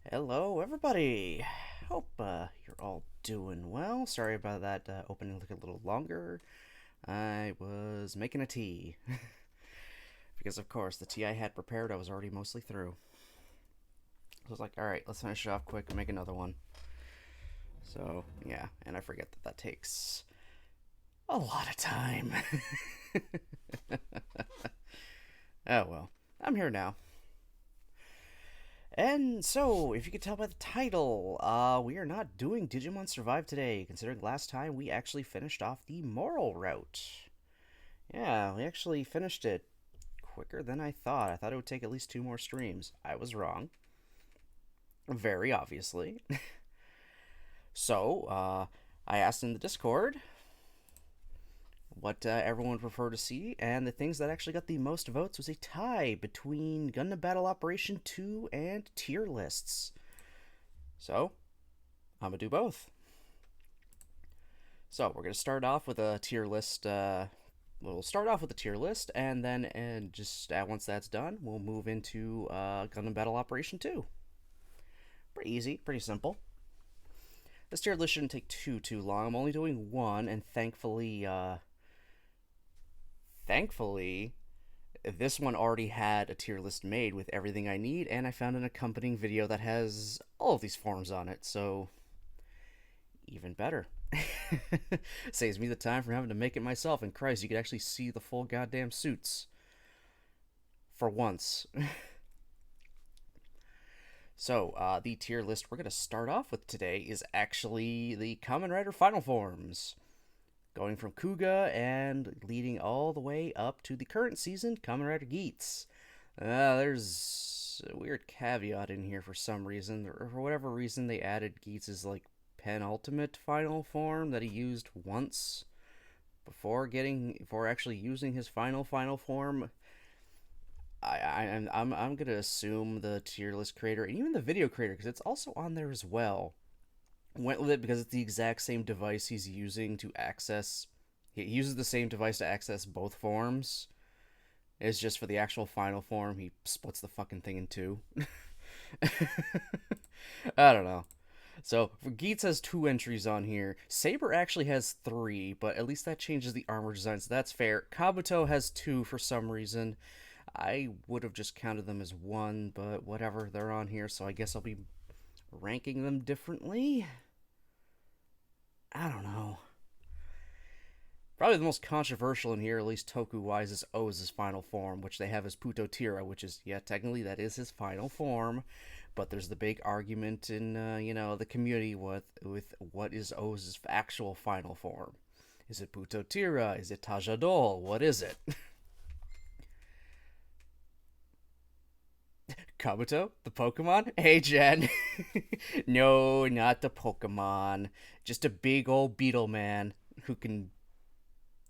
Hello, everybody. Hope you're all doing well. Sorry about that opening took a little longer. I was making a tea. Because, of course, the tea I had prepared I was already mostly through. So I was like, alright, let's finish it off quick and make another one. So, yeah, and I forget that that takes a lot of time. Oh well, I'm here now. And so, if you can tell by the title, we are not doing Digimon Survive today, considering last time we actually finished off the moral route. Yeah, we actually finished it quicker than I thought. I thought it would take at least two more streams. I was wrong. Very obviously. So, I asked in the Discord what everyone would prefer to see, and the things that actually got the most votes was a tie between Gundam Battle Operation 2 and tier lists. So, I'm gonna do both. So we're gonna start off with a tier list. We'll start off with a tier list, and then once that's done, we'll move into Gundam Battle Operation 2. Pretty easy, pretty simple. This tier list shouldn't take too long. I'm only doing one, and thankfully, this one already had a tier list made with everything I need, and I found an accompanying video that has all of these forms on it. So even better. Saves me the time from having to make it myself, and Christ, you could actually see the full goddamn suits. For once. So, the tier list we're going to start off with today is actually the Kamen Rider Final Forms. Going from Kuga and leading all the way up to the current season, Kamen Rider Geats. There's a weird caveat in here for some reason. For whatever reason, they added Geats' like penultimate final form that he used once before actually using his final form. I'm gonna assume the tier list creator and even the video creator, because it's also on there as well, went with it because it's the exact same device he's using to access. He uses the same device to access both forms. It's just for the actual final form, he splits the fucking thing in two. I don't know. So Geats has two entries on here. Saber actually has three, but at least that changes the armor design, so that's fair. Kabuto has two for some reason. I would have just counted them as one, but whatever, they're on here, so I guess I'll be ranking them differently. I don't know. Probably the most controversial in here, at least Toku-wise, is O's final form, which they have as Putotira, which is, yeah, technically that is his final form, but there's the big argument in, the community with what is O's actual final form. Is it Putotira? Is it Tajadol? What is it? Kabuto, the Pokemon? Hey, Jen. No, not the Pokemon. Just a big old beetle man who can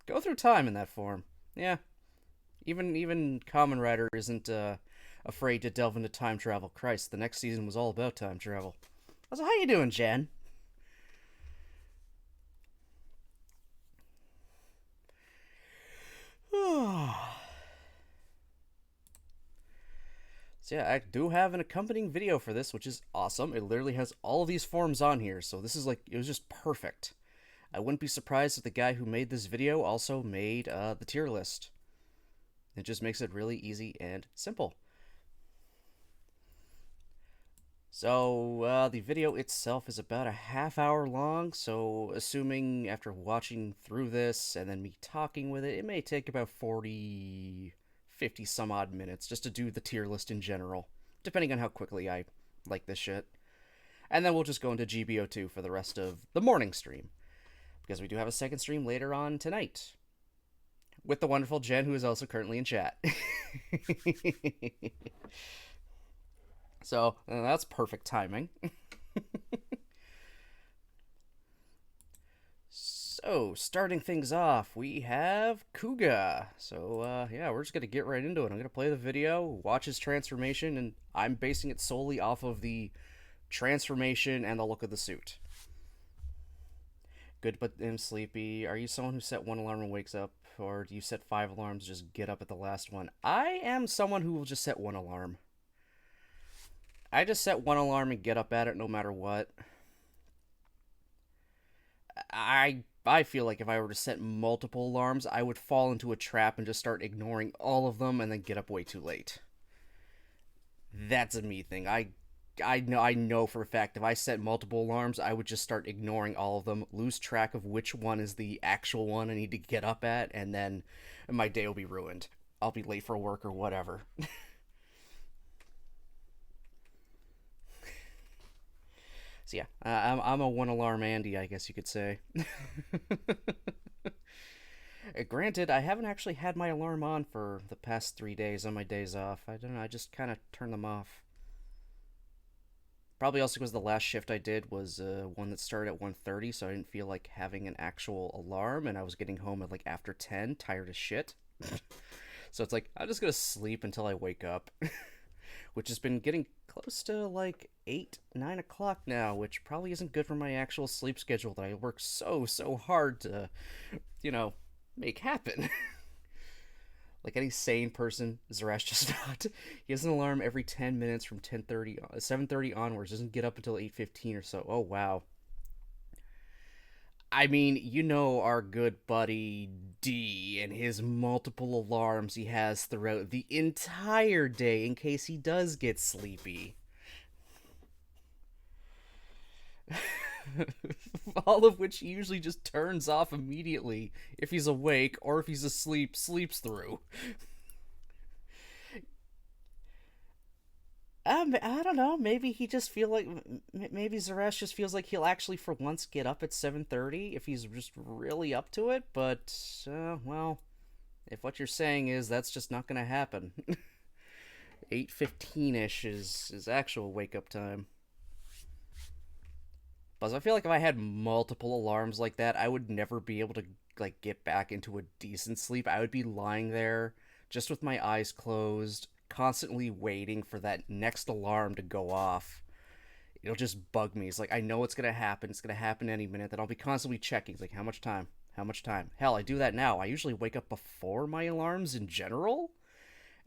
go through time in that form. Yeah, even Kamen Rider isn't afraid to delve into time travel. Christ, the next season was all about time travel. So how you doing, Jen? So yeah, I do have an accompanying video for this, which is awesome. It literally has all of these forms on here, so this is like, it was just perfect. I wouldn't be surprised if the guy who made this video also made the tier list. It just makes it really easy and simple. So the video itself is about a half hour long, so assuming after watching through this and then me talking with it, it may take about 40, 50 some odd minutes just to do the tier list in general, depending on how quickly I like this shit. And then we'll just go into GBO2 for the rest of the morning stream, because we do have a second stream later on tonight with the wonderful Jen, who is also currently in chat. So that's perfect timing. So, starting things off, we have Kuga. So, yeah, we're just going to get right into it. I'm going to play the video, watch his transformation, and I'm basing it solely off of the transformation and the look of the suit. Good but am sleepy. Are you someone who set one alarm and wakes up, or do you set 5 alarms, just get up at the last one? I am someone who will just set one alarm. I just set one alarm and get up at it no matter what. I feel like if I were to set multiple alarms, I would fall into a trap and just start ignoring all of them and then get up way too late. That's a me thing. I know for a fact if I set multiple alarms, I would just start ignoring all of them, lose track of which one is the actual one I need to get up at, and then my day will be ruined. I'll be late for work or whatever. So yeah, I'm a one alarm Andy, I guess you could say. Granted, I haven't actually had my alarm on for the past 3 days on my days off. I don't know. I just kind of turn them off. Probably also because the last shift I did was one that started at 1:30, so I didn't feel like having an actual alarm, and I was getting home at like after 10, tired as shit. So it's like I'm just gonna sleep until I wake up, which has been getting close to like 8, 9 o'clock now, which probably isn't good for my actual sleep schedule that I work so hard to, you know, make happen. Like any sane person, Zarash just not. He has an alarm every 10 minutes from 10:30, 7:30 onwards. Doesn't get up until 8:15 or so. Oh wow. I mean, you know our good buddy D and his multiple alarms he has throughout the entire day in case he does get sleepy. All of which he usually just turns off immediately if he's awake or if he's asleep, sleeps through. I don't know. Maybe he just feel like maybe Zaresh just feels like he'll actually for once get up at 7:30 if he's just really up to it. But well, if what you're saying is that's just not gonna happen, 8:15 ish is actual wake up time. But I feel like if I had multiple alarms like that, I would never be able to like get back into a decent sleep. I would be lying there just with my eyes closed, constantly waiting for that next alarm to go off. It'll just bug me. It's like I know it's gonna happen. It's gonna happen any minute. Then I'll be constantly checking. It's like how much time? How much time? Hell, I do that now. I usually wake up before my alarms in general,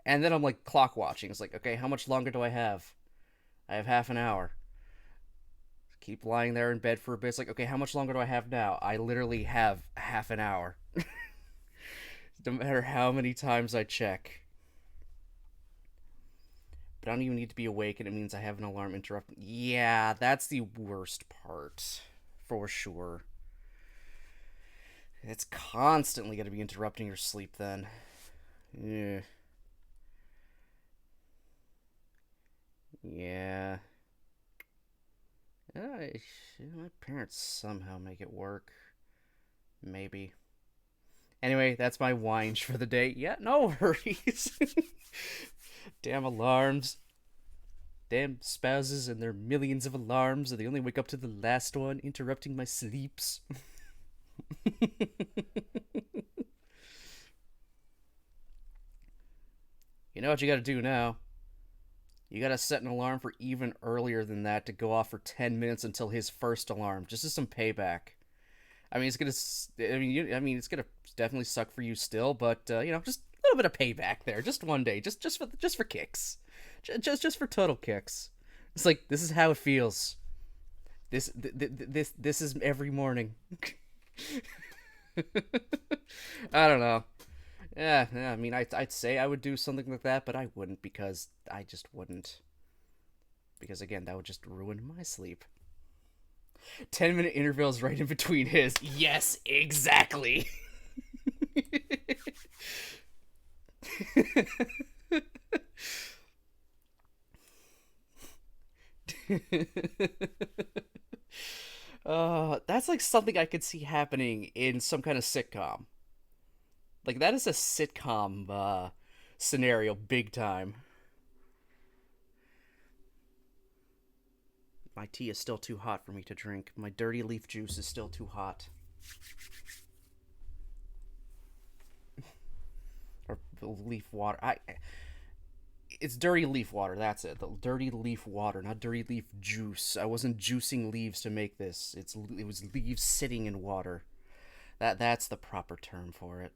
and then I'm like clock watching. It's like okay, how much longer do I have? I have half an hour. Keep lying there in bed for a bit. It's like, okay, how much longer do I have now? I literally have half an hour. No matter how many times I check. But I don't even need to be awake, and it means I have an alarm interrupt. Yeah, that's the worst part. For sure. It's constantly going to be interrupting your sleep then. Yeah. Yeah. My parents somehow make it work. Maybe. Anyway, that's my whinge for the day. Yeah, no worries. Damn alarms. Damn spouses and their millions of alarms, and they only wake up to the last one, interrupting my sleeps. You know what you gotta do now? You gotta set an alarm for even earlier than that to go off for 10 minutes until his first alarm, just as some payback. I mean, it's gonna. It's gonna definitely suck for you still, but just a little bit of payback there, just one day, just for kicks, just for total kicks. It's like this is how it feels. This is every morning. I don't know. Yeah. I mean, I'd say I would do something like that, but I wouldn't because I just wouldn't. Because again, that would just ruin my sleep. 10-minute intervals right in between his. Yes, exactly. That's like something I could see happening in some kind of sitcom. Like that is a sitcom scenario, big time. My tea is still too hot for me to drink. My dirty leaf juice is still too hot. Or leaf water. It's dirty leaf water. That's it. The dirty leaf water, not dirty leaf juice. I wasn't juicing leaves to make this. It was leaves sitting in water. That's the proper term for it.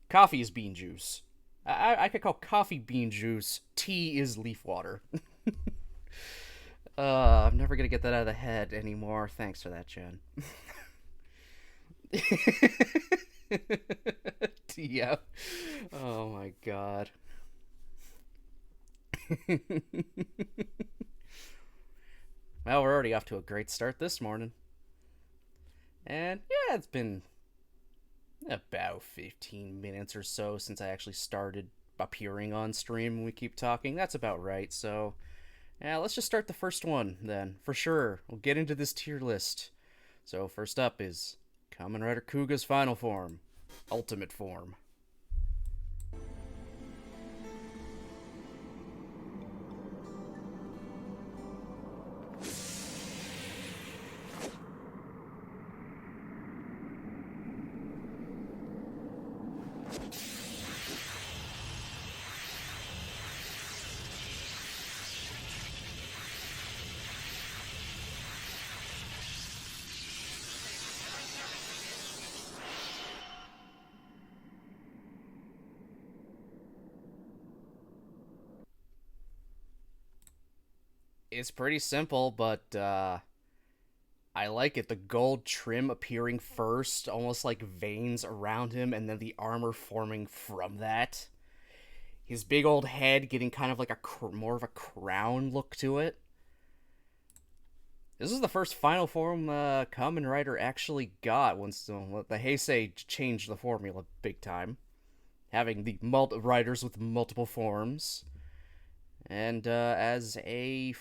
Coffee is bean juice. I could call coffee bean juice. Tea is leaf water. I'm never gonna get that out of the head anymore. Thanks for that, Jen. Yeah. Oh my god. Well, we're already off to a great start this morning. And yeah, it's been about 15 minutes or so since I actually started appearing on stream when we keep talking. That's about right. So, yeah, let's just start the first one then. For sure. We'll get into this tier list. So, first up is Kamen Rider Kuga's final form, Ultimate Form. It's pretty simple, but I like it. The gold trim appearing first, almost like veins around him, and then the armor forming from that. His big old head getting kind of like more of a crown look to it. This is the first final form Kamen Rider actually got once the Heisei changed the formula big time, having the riders with multiple forms. And as the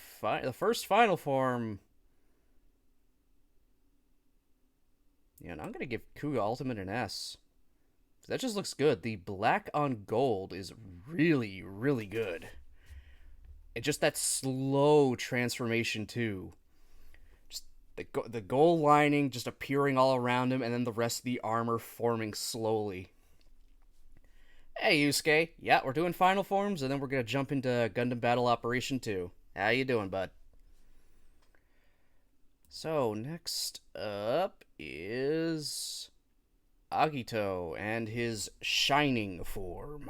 first final form, yeah, and I'm gonna give Kuga Ultimate an S. That just looks good. The black on gold is really, really good. And just that slow transformation too. Just the gold lining just appearing all around him, and then the rest of the armor forming slowly. Hey, Yusuke. Yeah, we're doing final forms, and then we're gonna jump into Gundam Battle Operation 2. How you doing, bud? So, next up is Agito and his Shining form.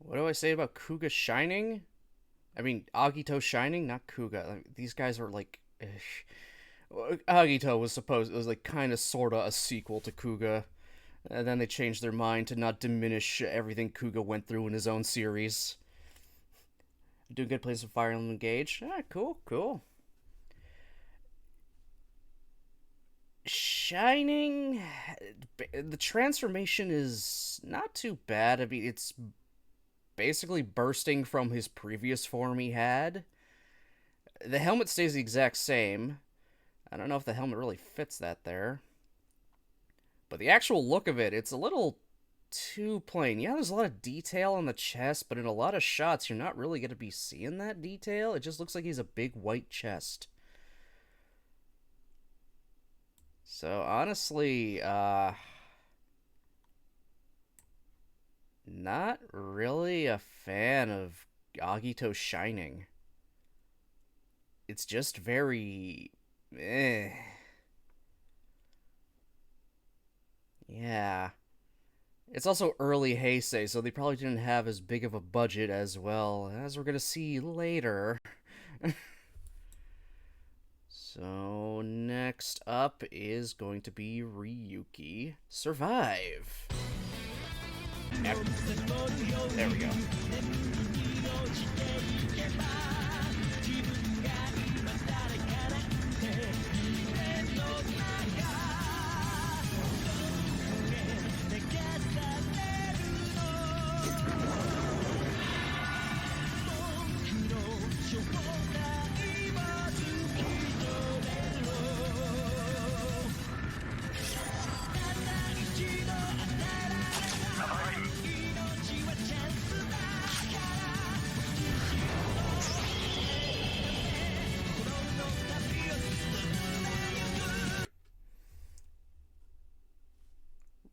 What do I say about Kuga Shining? I mean, Agito Shining, not Kuga. Like, these guys are like... Agito was like kind of sorta a sequel to Kuga. And then they changed their mind to not diminish everything Kuga went through in his own series. Doing good, plays with Fire Emblem Engage. Ah, cool. Shining... The transformation is not too bad. I mean, it's basically bursting from his previous form he had. The helmet stays the exact same. I don't know if the helmet really fits that there. But the actual look of it, it's a little too plain. Yeah, there's a lot of detail on the chest, but in a lot of shots, you're not really going to be seeing that detail. It just looks like he's a big white chest. So, honestly, not really a fan of Agito Shining. It's just very... Yeah. It's also early Heisei, so they probably didn't have as big of a budget as well, as we're gonna see later. So, next up is going to be Ryuki Survive. There we go.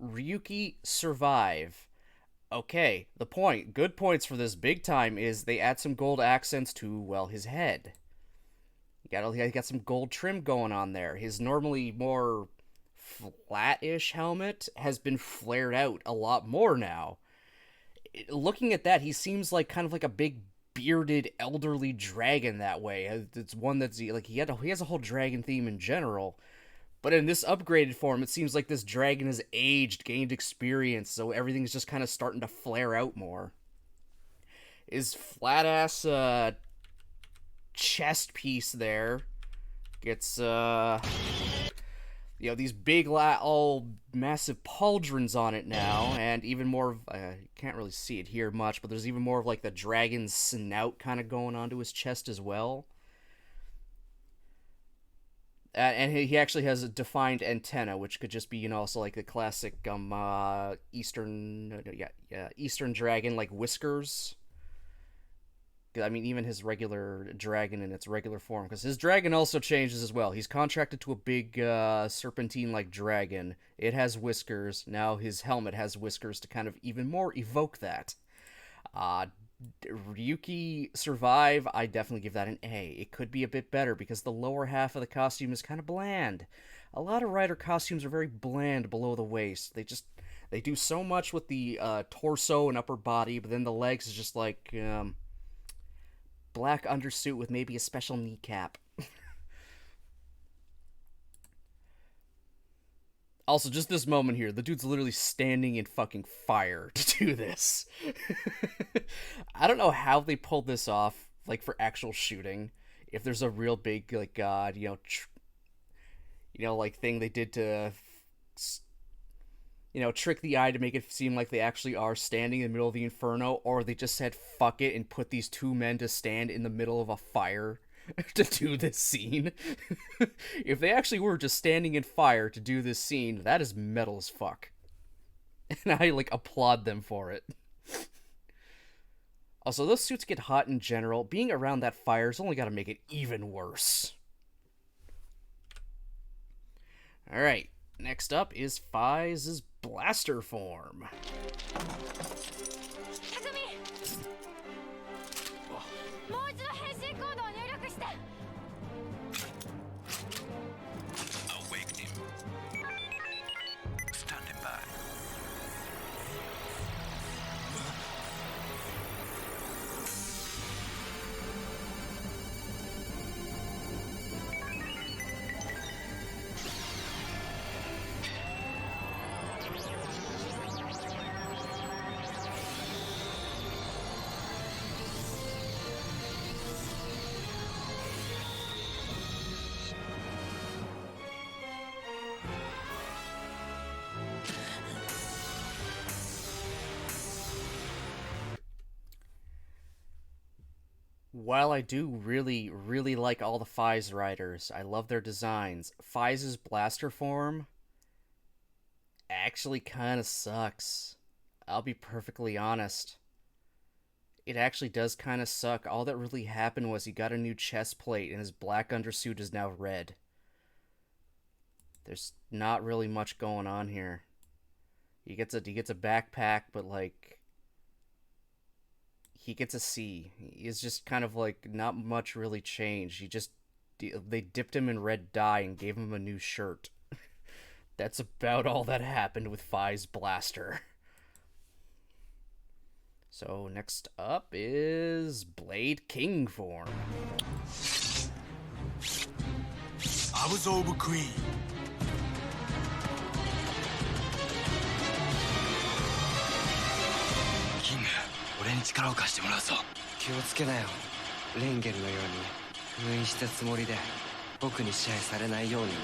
Ryuki survive. Okay, the point, good points for this big time is they add some gold accents to, well, his head. He got some gold trim going on there. His normally more flat-ish helmet has been flared out a lot more now. Looking at that, he seems like kind of like a big bearded elderly dragon that way. It's one that's like he has a whole dragon theme in general. But in this upgraded form, it seems like this dragon has aged, gained experience, so everything's just kind of starting to flare out more. His flat ass chest piece there gets these big all massive pauldrons on it now, and even more you can't really see it here much, but there's even more of like the dragon's snout kind of going onto his chest as well. And he actually has a defined antenna, which could just be, also like the classic Eastern dragon, like whiskers. I mean, even his regular dragon in its regular form, because his dragon also changes as well. He's contracted to a big serpentine-like dragon. It has whiskers. Now his helmet has whiskers to kind of even more evoke that. Ryuki survive, I definitely give that an A. It could be a bit better because the lower half of the costume is kind of bland. A lot of rider costumes are very bland below the waist. They do so much with the torso and upper body, but then the legs is just like black undersuit with maybe a special kneecap. Also, just this moment here, the dude's literally standing in fucking fire to do this. I don't know how they pulled this off, like, for actual shooting. If there's a real big, like, like, thing they did to, trick the eye to make it seem like they actually are standing in the middle of the inferno, or they just said, fuck it, and put these two men to stand in the middle of a fire to do this scene. If they actually were just standing in fire to do this scene, that is metal as fuck. And I, like, applaud them for it. Also, those suits get hot in general. Being around that fire's only gotta make it even worse. Alright, next up is Fize's blaster form. While I do really, really like all the Fize riders, I love their designs, Fize's blaster form actually kind of sucks. I'll be perfectly honest. It actually does kind of suck. All that really happened was he got a new chest plate and his black undersuit is now red. There's not really much going on here. He gets a backpack, but like he gets a C. He's just kind of like not much really changed. They dipped him in red dye and gave him a new shirt. That's about all that happened with Fize Blaster. So next up is Blade King form. Absorb Queen. 俺に力を貸してもらうぞ。気をつけなよ。レンゲルのように封印したつもりで僕に支配されないようにね。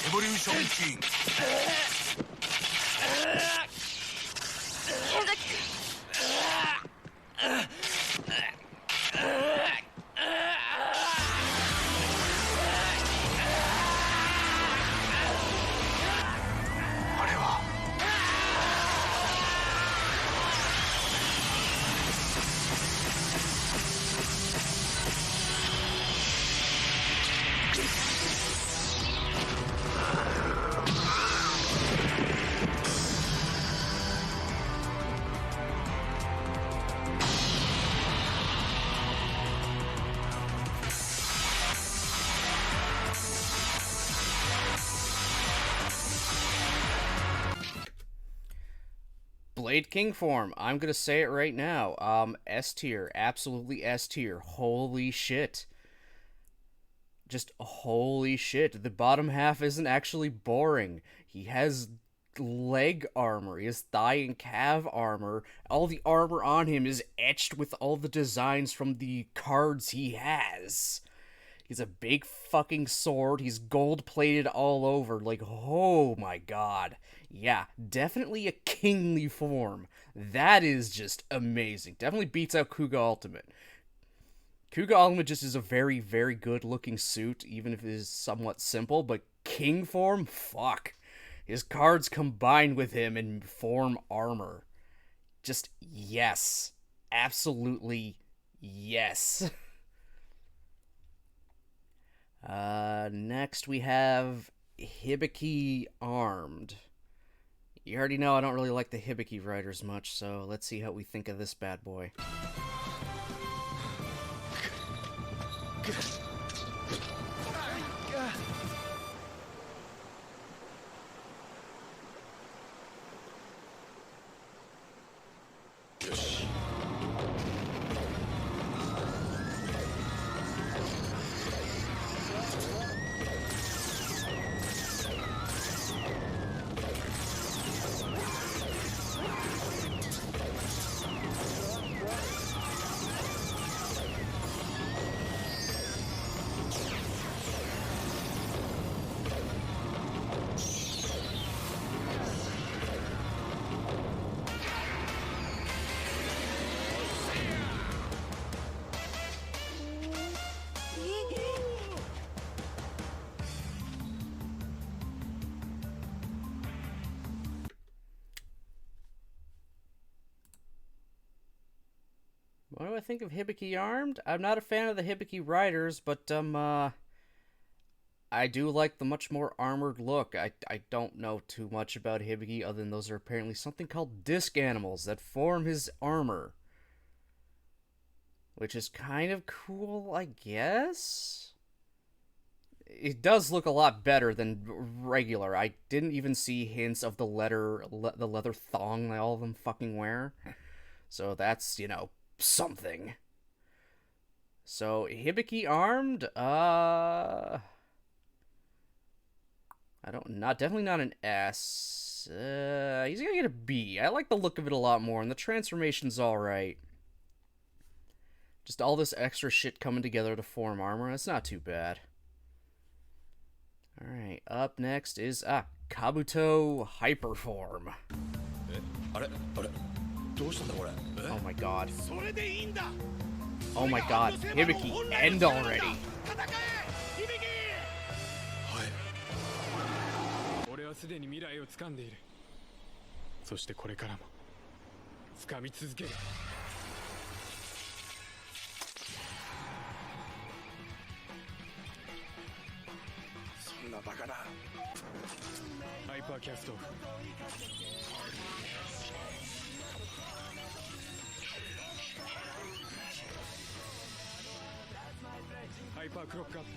エボリューションキング。Blade King form. I'm gonna say it right now. S tier, absolutely S tier. Holy shit. Just holy shit. The bottom half isn't actually boring. He has leg armor, he has thigh and calf armor. All the armor on him is etched with all the designs from the cards he has. He's a big fucking sword. He's gold plated all over. Like, oh my god. Yeah, definitely a kingly form. That is just amazing. Definitely beats out Kuga Ultimate. Kuga Ultimate just is a very, very good looking suit, even if it is somewhat simple, but King form? Fuck. His cards combined with him and form armor. Just yes. Absolutely yes. Next we have Hibiki Armed. You already know I don't really like the Hibiki writers much, so let's see how we think of this bad boy. What do I think of Hibiki Armed? I'm not a fan of the Hibiki Riders, but I do like the much more armored look. I don't know too much about Hibiki other than those are apparently something called disc animals that form his armor. Which is kind of cool, I guess? It does look a lot better than regular. I didn't even see hints of the leather thong that all of them fucking wear. So that's, something. So Hibiki Armed, I don't not definitely not an S. He's gonna get a B. I like the look of it a lot more, and the transformation's alright. Just all this extra shit coming together to form armor, that's not too bad. Alright, up next is Kabuto Hyperform. Oh my god. Oh my god. Hibiki, end already. 俺はすでに未来を掴んでいる。そしてこれからも掴み続ける。そんなバカな。ハイパーキャスト。ハイパークロックアップ。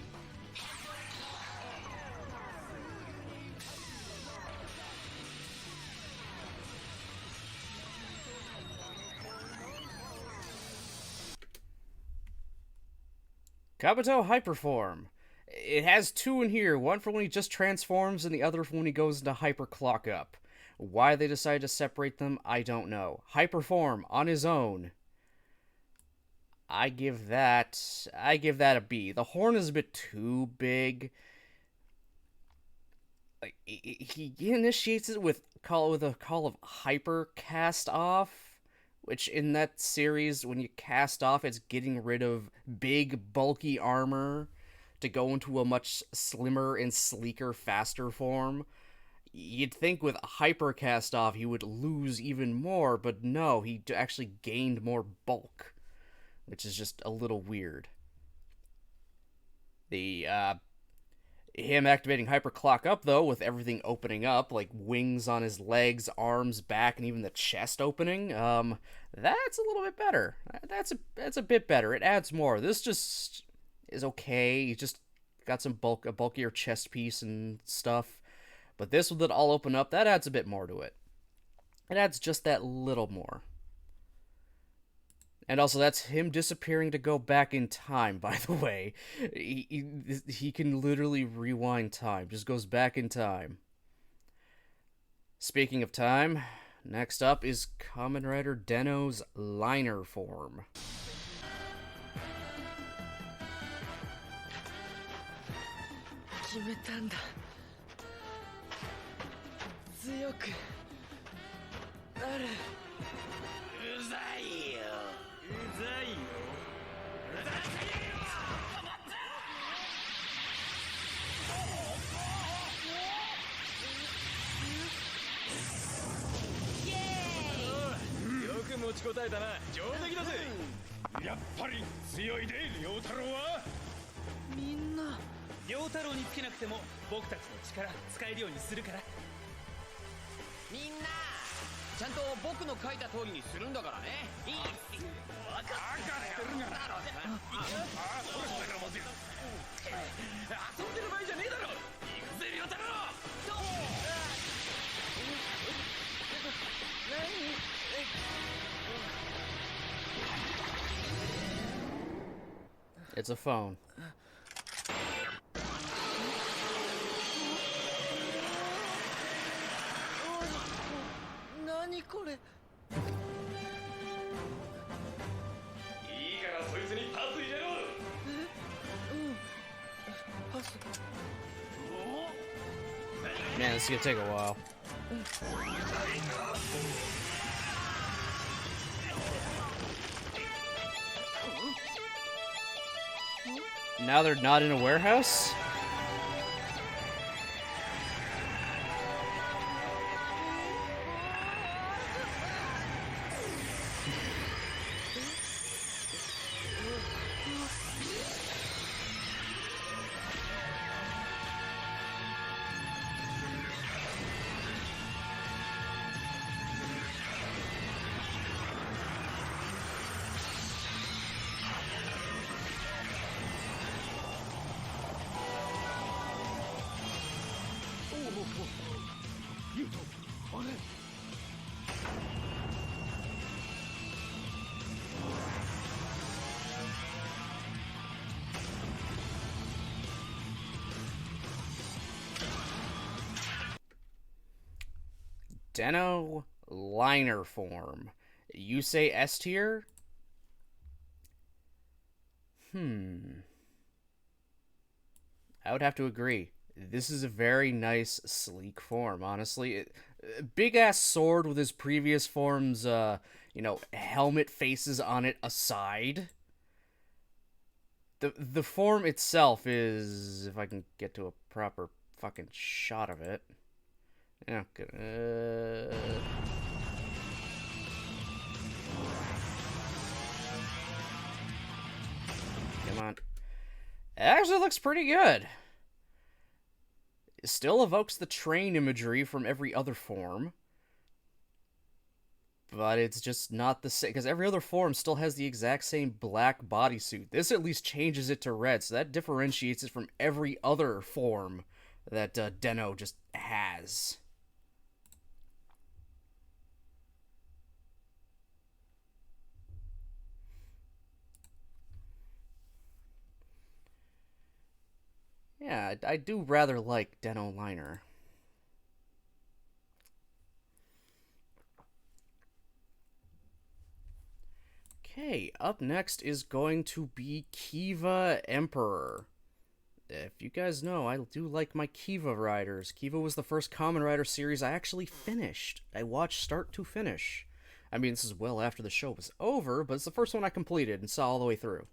Kabuto Hyperform. It has two in here, one for when he just transforms and the other for when he goes into Hyper Clock Up. Why they decided to separate them, I don't know. Hyperform on his own. I give that a B. The horn is a bit too big. Like he initiates it with a call of Hyper Cast Off. Which in that series, when you cast off, it's getting rid of big, bulky armor to go into a much slimmer and sleeker, faster form. You'd think with hyper cast off he would lose even more, but no, he actually gained more bulk, which is just a little weird. Him activating Hyper Clock Up, though, with everything opening up, like wings on his legs, arms, back, and even the chest opening, that's a little bit better. That's a bit better. It adds more. This just is okay. He just got a bulkier chest piece and stuff. But this with it all open up, that adds a bit more to it. It adds just that little more. And also, that's him disappearing to go back in time, by the way. He can literally rewind time. Just goes back in time. Speaking of time, next up is Kamen Rider Deno's liner form. 決めたんだ。強くなる。うざいよ。うざいよ。うざすぎるよ。イエーイ。よく持ちこたえたな。上出来だぜ。やっぱり強いで、良太郎は。みんな。 陽太郎につけなくても僕たちの力使えるようにするからみんなちゃんと僕の書いた通りにするんだからねいい分かってるがな遊んでる場合じゃねえだろ行くぜ陽太郎 It's a phone. 何これいいからそいつにパス入れろパス Man, this is gonna take a while. Now they're not in a warehouse? Deno liner form. You say S tier? I would have to agree. This is a very nice, sleek form, honestly. Big-ass sword with his previous forms, helmet faces on it aside. The form itself is, if I can get to a proper fucking shot of it. Yeah, good. Come on. It actually looks pretty good. It still evokes the train imagery from every other form. But it's just not the same, because every other form still has the exact same black bodysuit. This at least changes it to red, so that differentiates it from every other form that Deno just has. Yeah, I do rather like Deno liner. Okay, up next is going to be Kiva Emperor. If you guys know, I do like my Kiva riders. Kiva was the first Kamen Rider series I actually finished. I watched start to finish. I mean, this is well after the show was over, but it's the first one I completed and saw all the way through.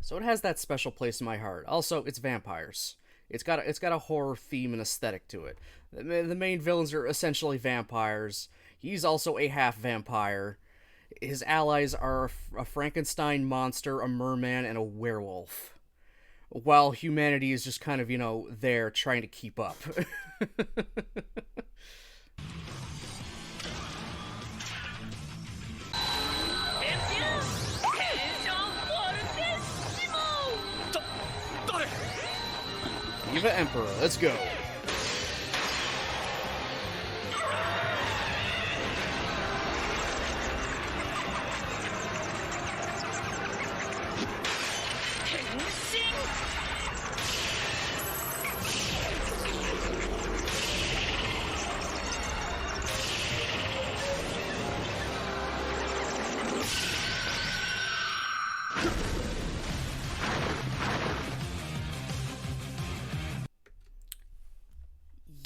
So it has that special place in my heart. Also, it's vampires. It's got a horror theme and aesthetic to it. The main villains are essentially vampires. He's also a half vampire. His allies are a Frankenstein monster, a merman, and a werewolf. While humanity is just kind of, there trying to keep up. Kiva Emperor, let's go.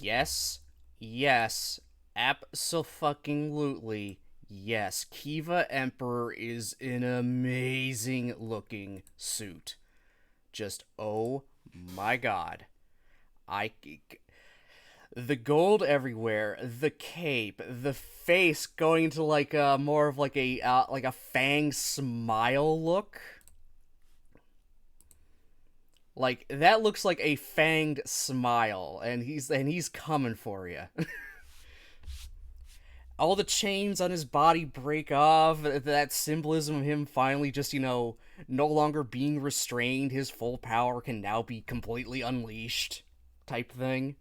Yes, yes, abso-fucking-lutely, yes. Kiva Emperor is an amazing looking suit. Just oh my god. I the gold everywhere, the cape, the face going to like more of like a fang smile look. Like that looks like a fanged smile, and he's coming for you. All the chains on his body break off. That symbolism of him finally just, no longer being restrained. His full power can now be completely unleashed, type thing.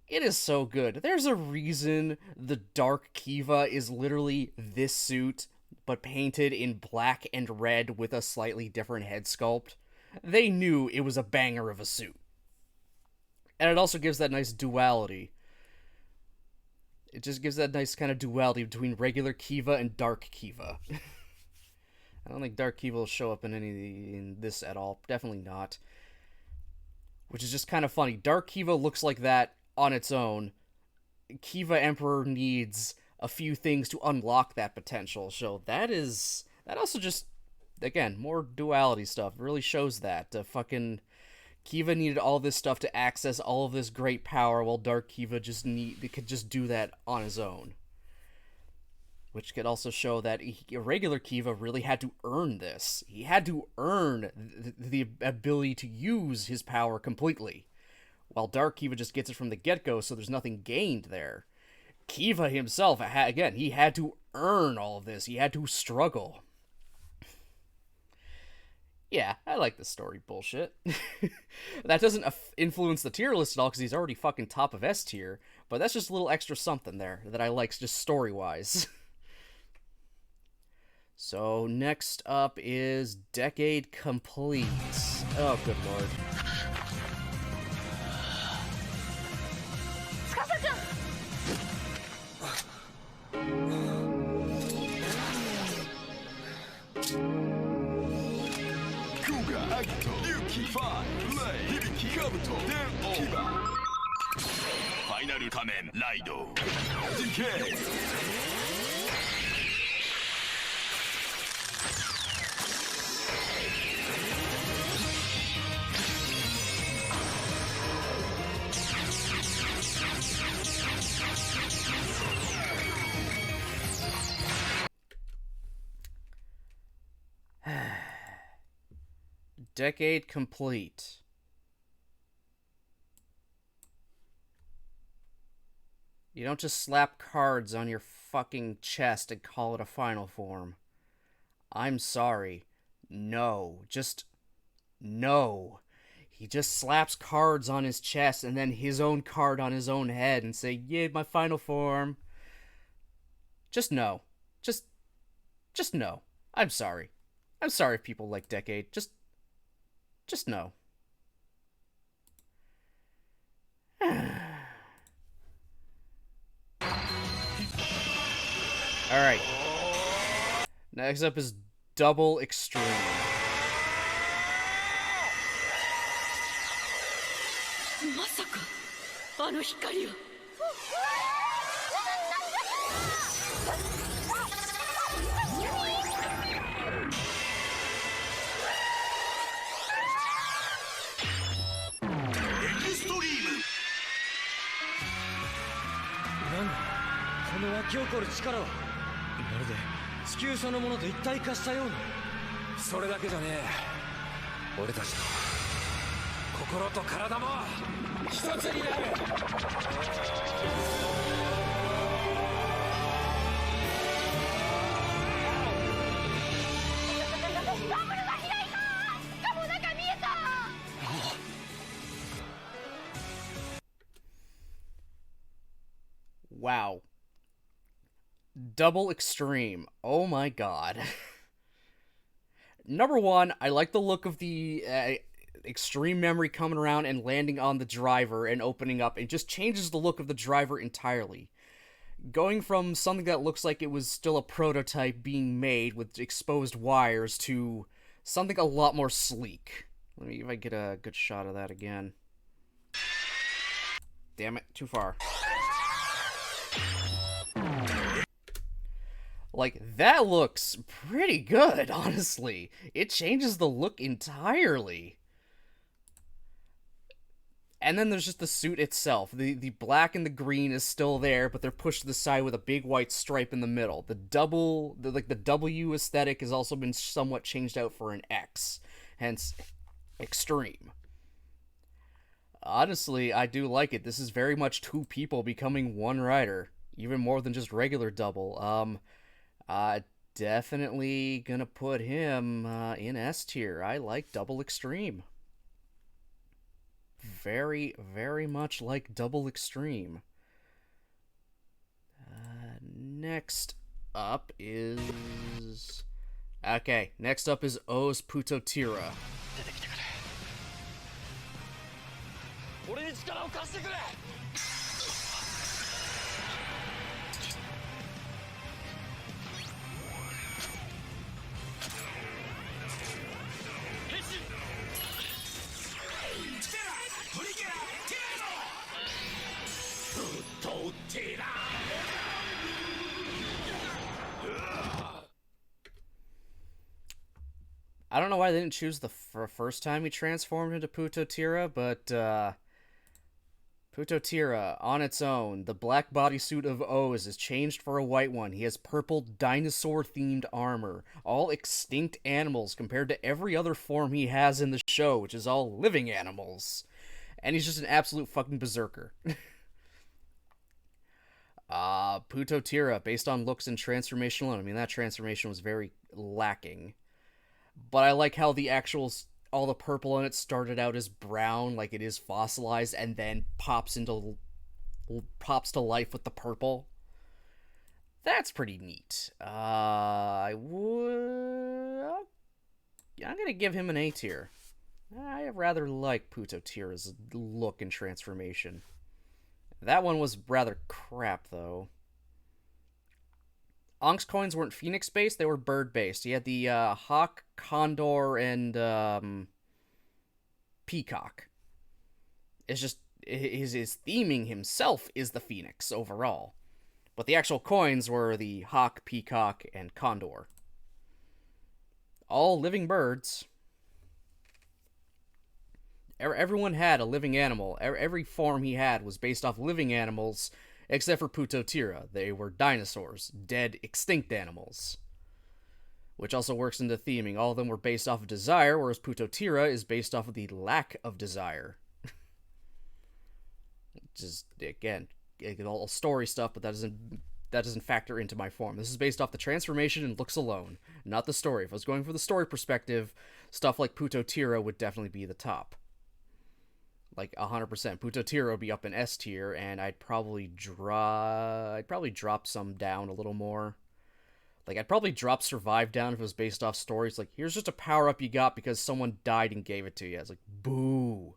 It is so good. There's a reason the Dark Kiva is literally this suit, but painted in black and red with a slightly different head sculpt. They knew it was a banger of a suit. And it also gives that nice duality. It just gives that nice kind of duality between regular Kiva and Dark Kiva. I don't think Dark Kiva will show up in this at all. Definitely not. Which is just kind of funny. Dark Kiva looks like that on its own. Kiva Emperor needs a few things to unlock that potential. So that also just, again, more duality stuff. It really shows that. Fucking Kiva needed all this stuff to access all of this great power, while Dark Kiva could just do that on his own. Which could also show that regular Kiva really had to earn this. He had to earn the ability to use his power completely. While Dark Kiva just gets it from the get-go, so there's nothing gained there. Kiva himself, again, he had to earn all of this. He had to struggle. Yeah, I like this story bullshit. That doesn't influence the tier list at all, because he's already fucking top of S tier, but that's just a little extra something there that I like, just story-wise. So, next up is Decade Complete. Oh, good lord. Final Kamen Rider Decade. Decade Complete. You don't just slap cards on your fucking chest and call it a final form. I'm sorry. No. Just no. He just slaps cards on his chest and then his own card on his own head and say, yeah, my final form. Just no. Just no. I'm sorry. I'm sorry if people like Decade. Just no. Alright. Next up is Double Extreme. まさかあの光は。なんだこの湧き起こる力は。まるで地球そのものと一体化したような。それだけじゃねえ。俺たちの心と体も一つになる。Wow. Double Extreme. Oh my god. Number one, I like the look of the extreme memory coming around and landing on the driver and opening up. It just changes the look of the driver entirely. Going from something that looks like it was still a prototype being made with exposed wires to something a lot more sleek. Let me see if I get a good shot of that again. Damn it, too far. Like, that looks pretty good, honestly. It changes the look entirely. And then there's just the suit itself. The black and the green is still there, but they're pushed to the side with a big white stripe in the middle. The W aesthetic has also been somewhat changed out for an X, hence extreme. Honestly, I do like it. This is very much two people becoming one rider, even more than just regular double. Definitely gonna put him in S tier. I like double extreme. Very, very much like double extreme. Next up is... Okay, next up is O's Putotira. 俺に力を貸してくれ I don't know why they didn't choose the first time he transformed into Putotira, but Putotira, on its own, the black bodysuit of O's is changed for a white one. He has purple dinosaur-themed armor, all extinct animals compared to every other form he has in the show, which is all living animals. And he's just an absolute fucking berserker. Putotira, based on looks and transformation alone. I mean, that transformation was very lacking. But I like how the all the purple on it started out as brown, like it is fossilized, and then pops to life with the purple. That's pretty neat. I'm gonna give him an A tier. I rather like Putotira's look and transformation. That one was rather crap, though. Onk's coins weren't phoenix-based, they were bird-based. He had the hawk, condor, and peacock. It's just, his theming himself is the phoenix overall. But the actual coins were the hawk, peacock, and condor. All living birds. Everyone had a living animal. Every form he had was based off living animals, except for Putotira. They were dinosaurs, dead, extinct animals. Which also works into theming. All of them were based off of desire, whereas Putotira is based off of the lack of desire. Just, again, all story stuff, but that doesn't factor into my form. This is based off the transformation and looks alone, not the story. If I was going for the story perspective, stuff like Putotira would definitely be the top. Like 100%. Putotira would be up in S tier, and I'd probably drop some down a little more. Like, I'd probably drop Survive down if it was based off stories. Like, here's just a power-up you got because someone died and gave it to you. It's like, boo.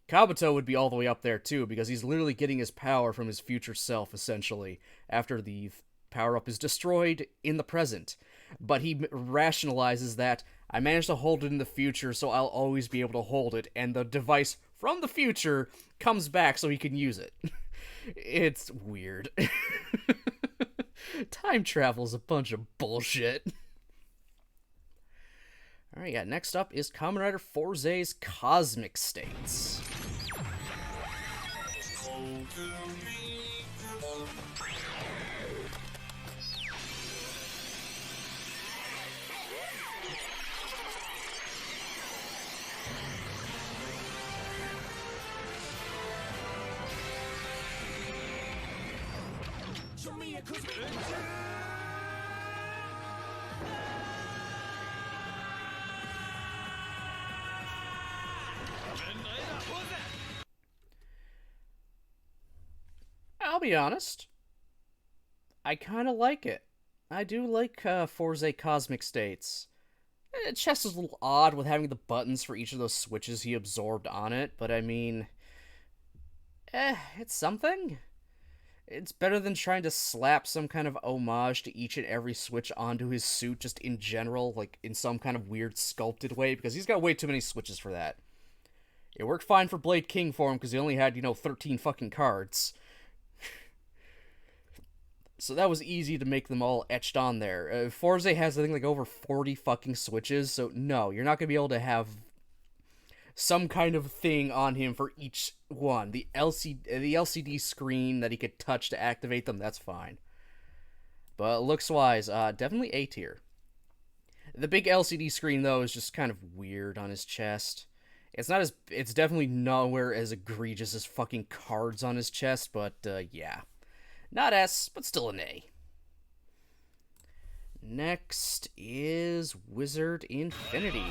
Kabuto would be all the way up there, too, because he's literally getting his power from his future self, essentially, after the power-up is destroyed in the present. But he rationalizes that, I managed to hold it in the future, so I'll always be able to hold it, and the device from the future comes back so he can use it. It's weird. Time travel's a bunch of bullshit. Alright, yeah, next up is Kamen Rider Fourze's Cosmic States. I'll be honest. I kind of like it. I do like Fourze Cosmic States. Chest is a little odd with having the buttons for each of those switches he absorbed on it, but I mean, it's something. It's better than trying to slap some kind of homage to each and every switch onto his suit just in general, like in some kind of weird sculpted way, because he's got way too many switches for that. It worked fine for Blade King for him because he only had, 13 fucking cards. So that was easy to make them all etched on there. Forze has, I think, like over 40 fucking switches, so no, you're not going to be able to have some kind of thing on him for each one. The LCD screen that he could touch to activate them, that's fine. But looks-wise, definitely A tier. The big LCD screen, though, is just kind of weird on his chest. It's definitely nowhere as egregious as fucking cards on his chest, but, yeah. Not S, but still an A. Next is Wizard Infinity.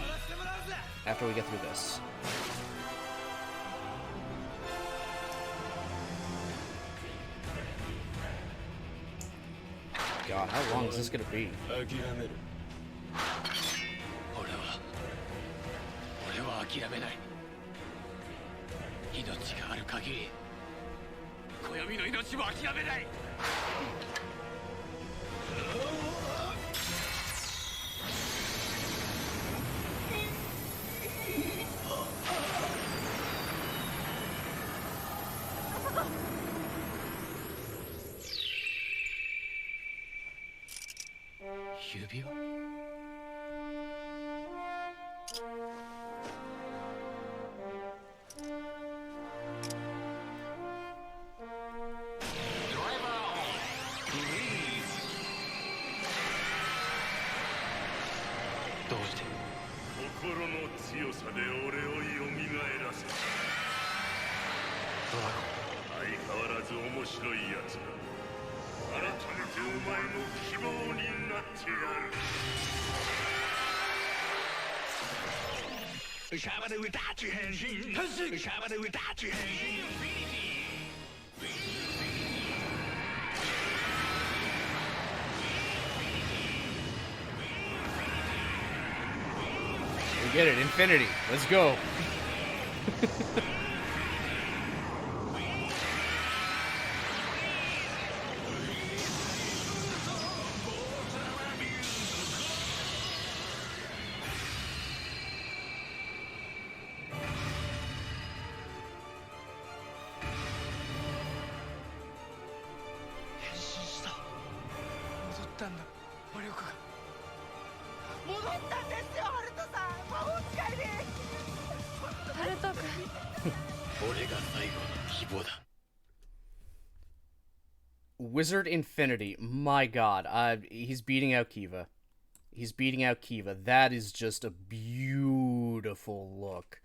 After we get through this. God, how long is this gonna be? 俺は諦めない。命がある限り、暦の命も諦めない。指輪？どうして？心の強さで俺を蘇らせた。ドラゴン。相変わらず面白いやつだ。改めてお前の希望になってやる。シャバで歌っち変身。シャバで歌っち変身。We get it, Infinity. Let's go. Wizard Infinity, my god, he's beating out Kiva. He's beating out Kiva. That is just a beautiful look.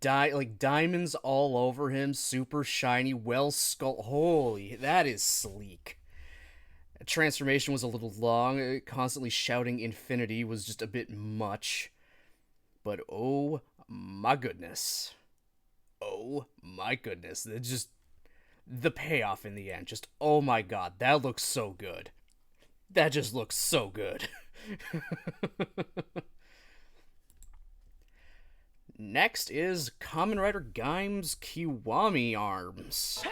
Like diamonds all over him, super shiny, well sculpted. Holy, that is sleek. Transformation was a little long. Constantly shouting Infinity was just a bit much. But oh my goodness. Oh my goodness. It just... the payoff in the end, just, oh my god, that looks so good. That just looks so good. Next is Kamen Rider Gaim's Kiwami Arms.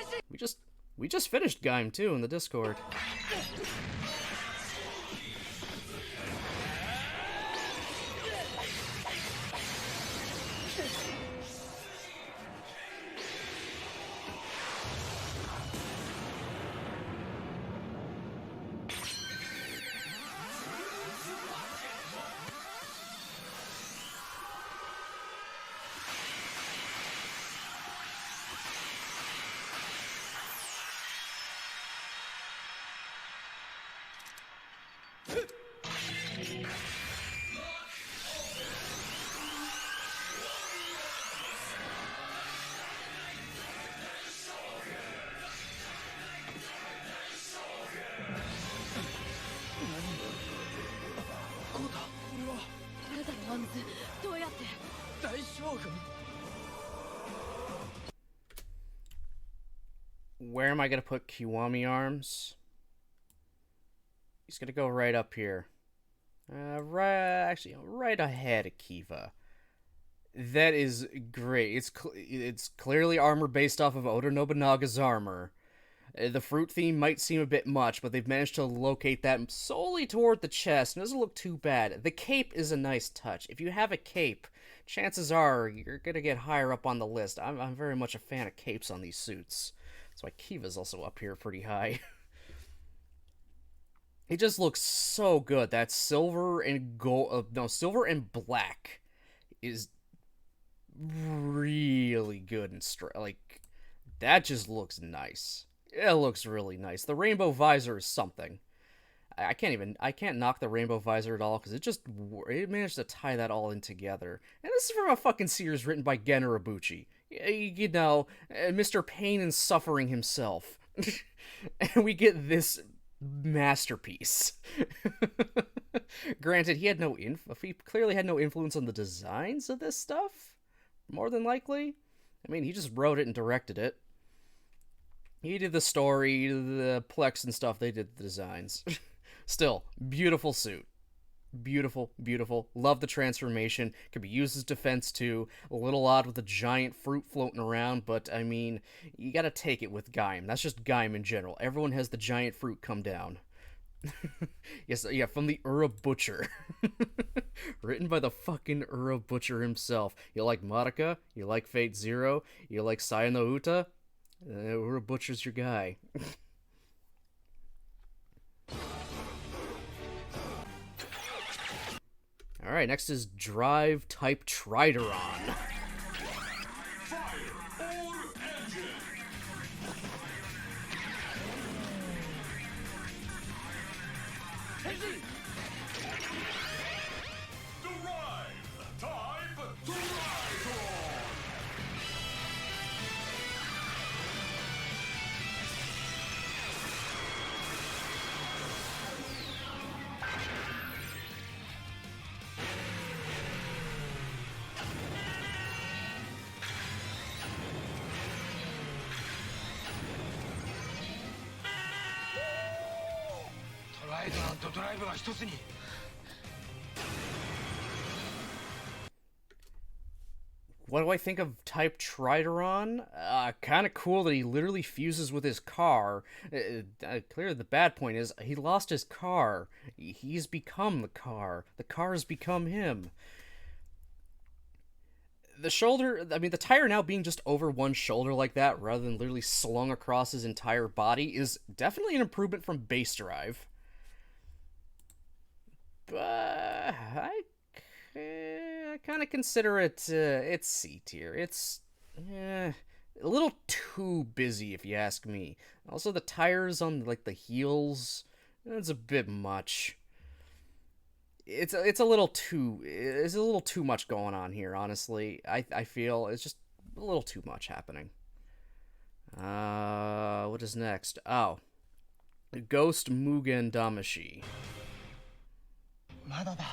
We just finished Gaim too in the Discord. Where am I going to put Kiwami Arms? He's going to go right up here. right ahead of Kiva. That is great. It's clearly armor based off of Oda Nobunaga's armor. The fruit theme might seem a bit much, but they've managed to locate that solely toward the chest, and it doesn't look too bad. The cape is a nice touch. If you have a cape, chances are you're gonna get higher up on the list. I'm very much a fan of capes on these suits. That's why Kiva's also up here pretty high. It just looks so good. That silver and gold, no, silver and black is really good and like that just looks nice. It looks really nice. The rainbow visor is something. I can't knock the rainbow visor at all because it managed to tie that all in together. And this is from a fucking series written by Gen Urobuchi. You know, Mr. Pain and Suffering himself. And we get this masterpiece. Granted, he clearly had no influence on the designs of this stuff, more than likely. I mean, he just wrote it and directed it. He did the story, the Plex and stuff, they did the designs. Still, beautiful suit. Beautiful, beautiful. Love the transformation. Could be used as defense too. A little odd with a giant fruit floating around, but I mean, you gotta take it with Gaim. That's just Gaim in general. Everyone has the giant fruit come down. Yes, yeah, from the Ura Butcher. Written by the fucking Ura Butcher himself. You like Marika? You like Fate Zero? You like Sayano Uta? Ura Butcher's your guy. Alright, next is Drive Type Trideron. What do I think of Type Trideron? Kind of cool that he literally fuses with his car. Clearly the bad point is he lost his car. He's become the car. The car has become him. The shoulder, I mean, the tire now being just over one shoulder like that rather than literally slung across his entire body is definitely an improvement from Base Drive. But I kind of consider it, it's C tier. It's a little too busy, if you ask me. Also, the tires on, like, the heels, it's a bit much. It's a little too much going on here, honestly. I feel it's just a little too much happening. What is next? Oh. Ghost Mugen Damashi. まだだ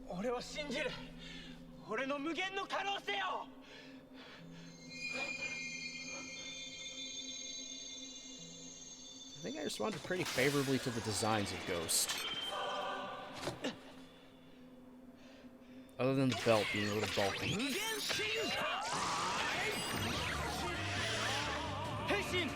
俺を信じる俺の無限の可能性を I think I responded pretty favorably to the designs of Ghost. Other than the belt being a little bulky. 変身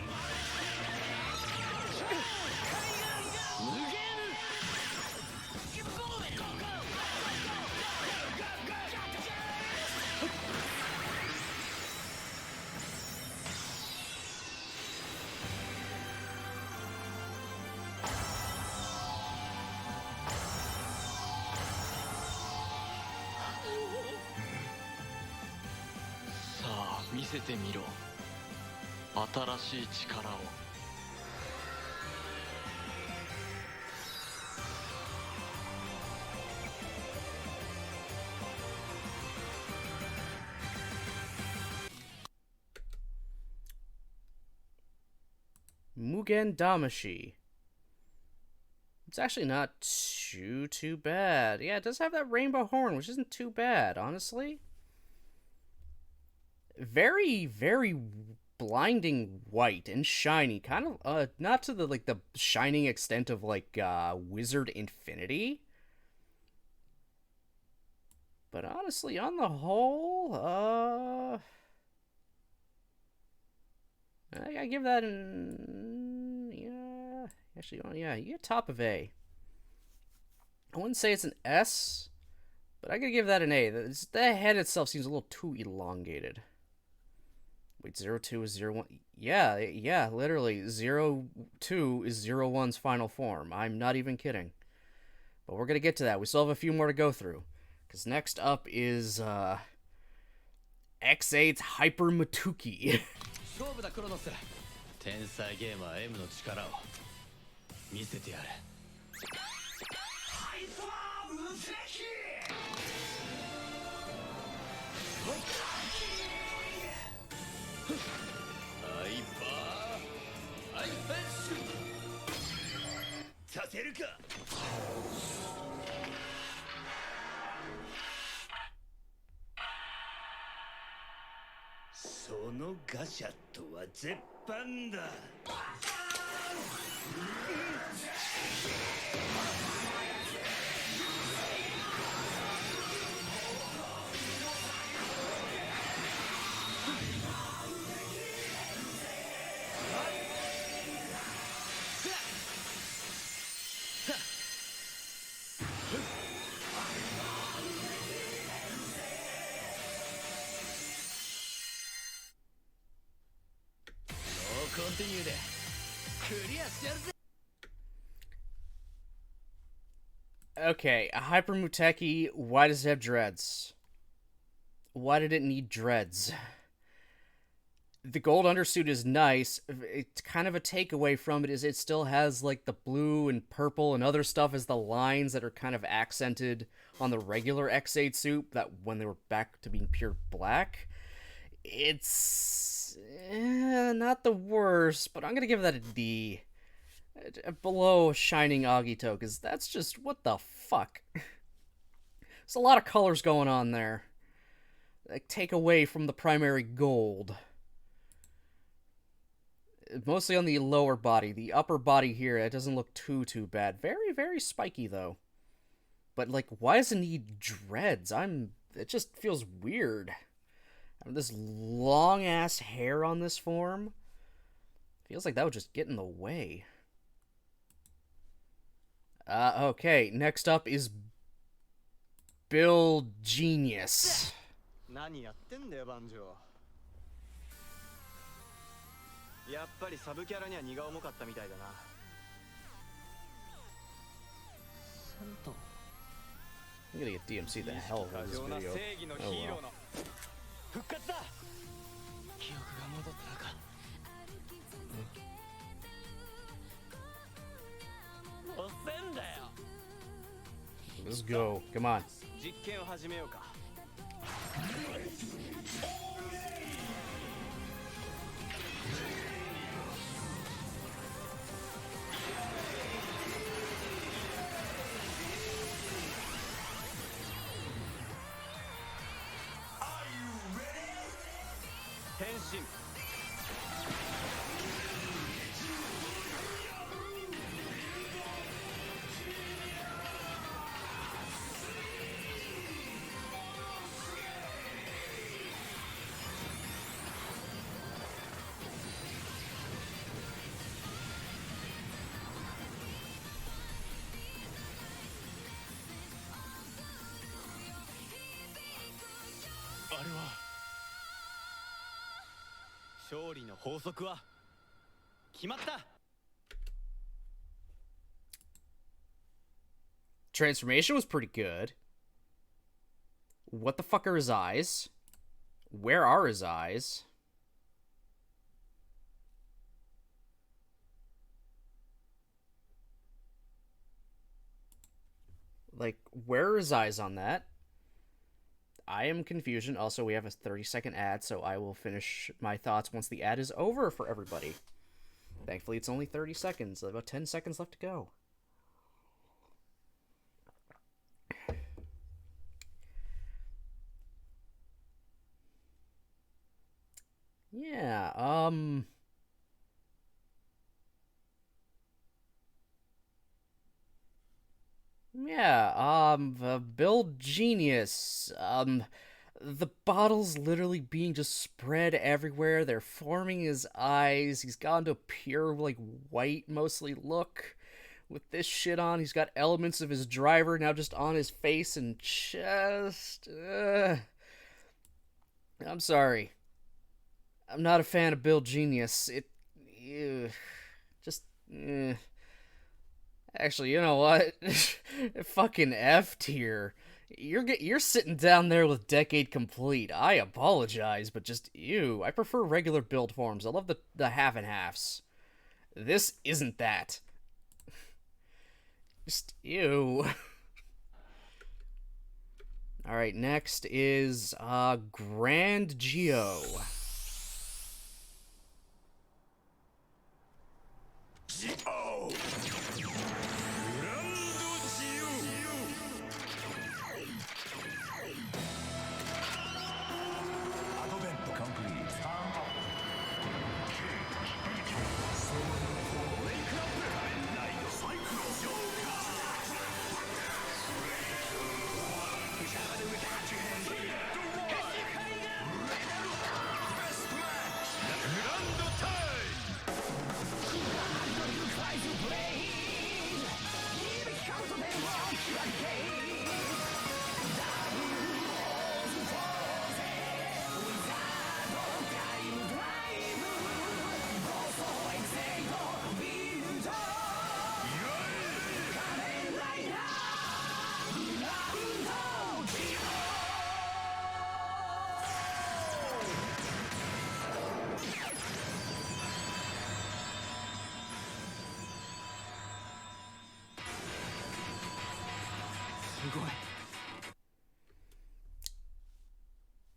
見せてみろ新しい力を Mugen Damashi. It's actually not too bad. Yeah, it does have that rainbow horn, which isn't too bad, honestly. Very, very blinding white and shiny. Kind of, not to the, like, the shining extent of, like, Wizard Infinity, But honestly, on the whole, I gotta give that an, yeah, actually, yeah, you get top of A. I wouldn't say it's an S, but I gotta give that an A. The head itself seems a little too elongated. Wait, 02 is 01. Yeah, literally. 02 is 01's final form. I'm not even kidding. But we're going to get to that. We still have a few more to go through. Because next up is X8's Hyper Matuki. 勝負だクロノス。天才ゲーマー M の力を見せてやる。ハイパー無敵。ハイパーハイフェッシュ。させるか。そのガシャットは絶版だ。Okay, a Hyper Muteki, why does it have dreads? Why did it need dreads? The gold undersuit is nice. It's kind of a takeaway from it is it still has like the blue and purple and other stuff as the lines that are kind of accented on the regular X8 suit that when they were back to being pure black. It's not the worst, but I'm going to give that a D. Below Shining Agito, because that's just, what the fuck? There's a lot of colors going on there. Like, take away from the primary gold. Mostly on the lower body. The upper body here, it doesn't look too bad. Very, very spiky, though. But, like, why does it need dreads? It just feels weird. This long-ass hair on this form feels like that would just get in the way. Okay, next up is Bill Genius. 何やってんだよバンジョー。やっぱりサブキャラには荷が重かったみたいだな。サント。I'm gonna get DMC the hell out of this video. Oh well. 復活だ。記憶が戻ったのか。押せんだよ。Let's go. Come on. 実験を始めようか。変身。あれは勝利の法則は決まった。 Transformation was pretty good. What the fuck are his eyes? Where are his eyes? Like, where are his eyes on that? I am confusion. Also, we have a 30-second ad, so I will finish my thoughts once the ad is over for everybody. Thankfully, it's only 30 seconds. About 10 seconds left to go. Yeah, Yeah, build genius. The bottle's literally being just spread everywhere. They're forming his eyes. He's gone to a pure, like, white mostly look. With this shit on, he's got elements of his driver now just on his face and chest. I'm sorry. I'm not a fan of Build Genius. Ew, just, Actually, you know what? Fucking F tier. You're sitting down there with Decade Complete. I apologize, but just ew. I prefer regular build forms. I love the half and halves. This isn't that. Just ew. All right, next is Grand Geo. GBO!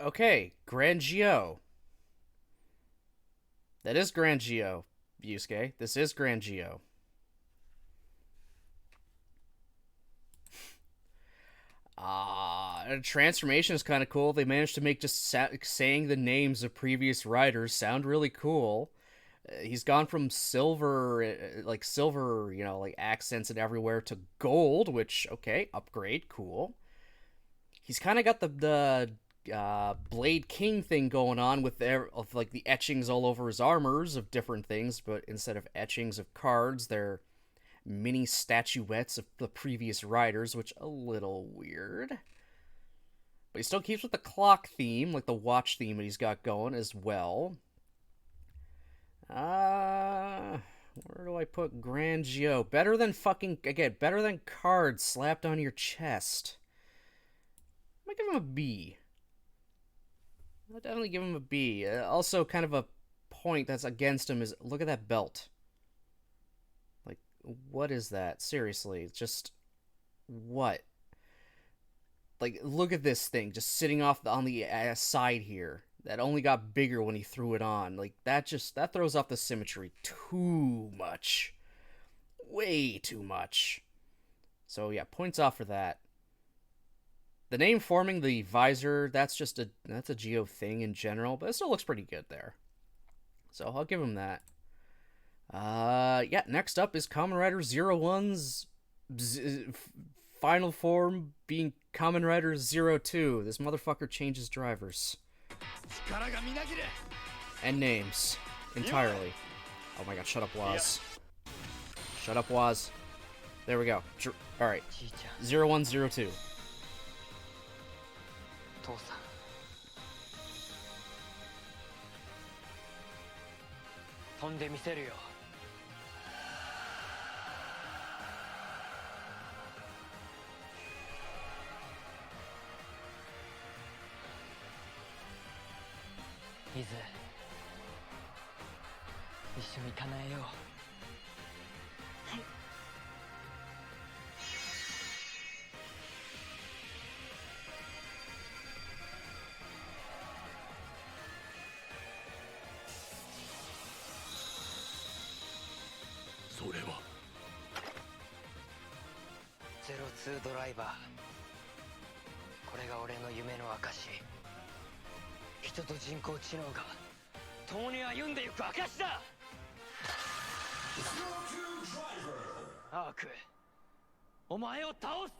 Okay, Grand Geo. That is Grand Geo, Yusuke. This is Grand Geo. Transformation is kind of cool. They managed to make just saying the names of previous riders sound really cool. He's gone from silver, silver, like accents and everywhere to gold, which, okay, upgrade, cool. He's kind of got the Blade King thing going on with the etchings all over his armors of different things, but instead of etchings of cards, they're mini statuettes of the previous riders, which a little weird. But he still keeps with the clock theme, like the watch theme that he's got going as well. Where do I put Grand Geo? Better than better than cards slapped on your chest. I'm gonna give him a B. I'll definitely give him a B. Also, kind of a point that's against him is, look at that belt. Like, what is that? Seriously, just what? Like, look at this thing just sitting off on the side here. That only got bigger when he threw it on. Like, that throws off the symmetry too much. Way too much. So yeah, points off for that. The name forming the visor, that's a Geo thing in general, but it still looks pretty good there. So I'll give him that. Yeah, next up is Kamen Rider 01's final form being Kamen Rider 02. This motherfucker changes drivers. And names. Entirely. Oh my god, shut up, Waz. Shut up, Waz. There we go. Alright. 0102. 父さん飛んでみせるよ伊豆一緒に叶えようそれは02ドライバーこれが俺の夢の証人と人工知能が共に歩んでいく証だアークお前を倒す。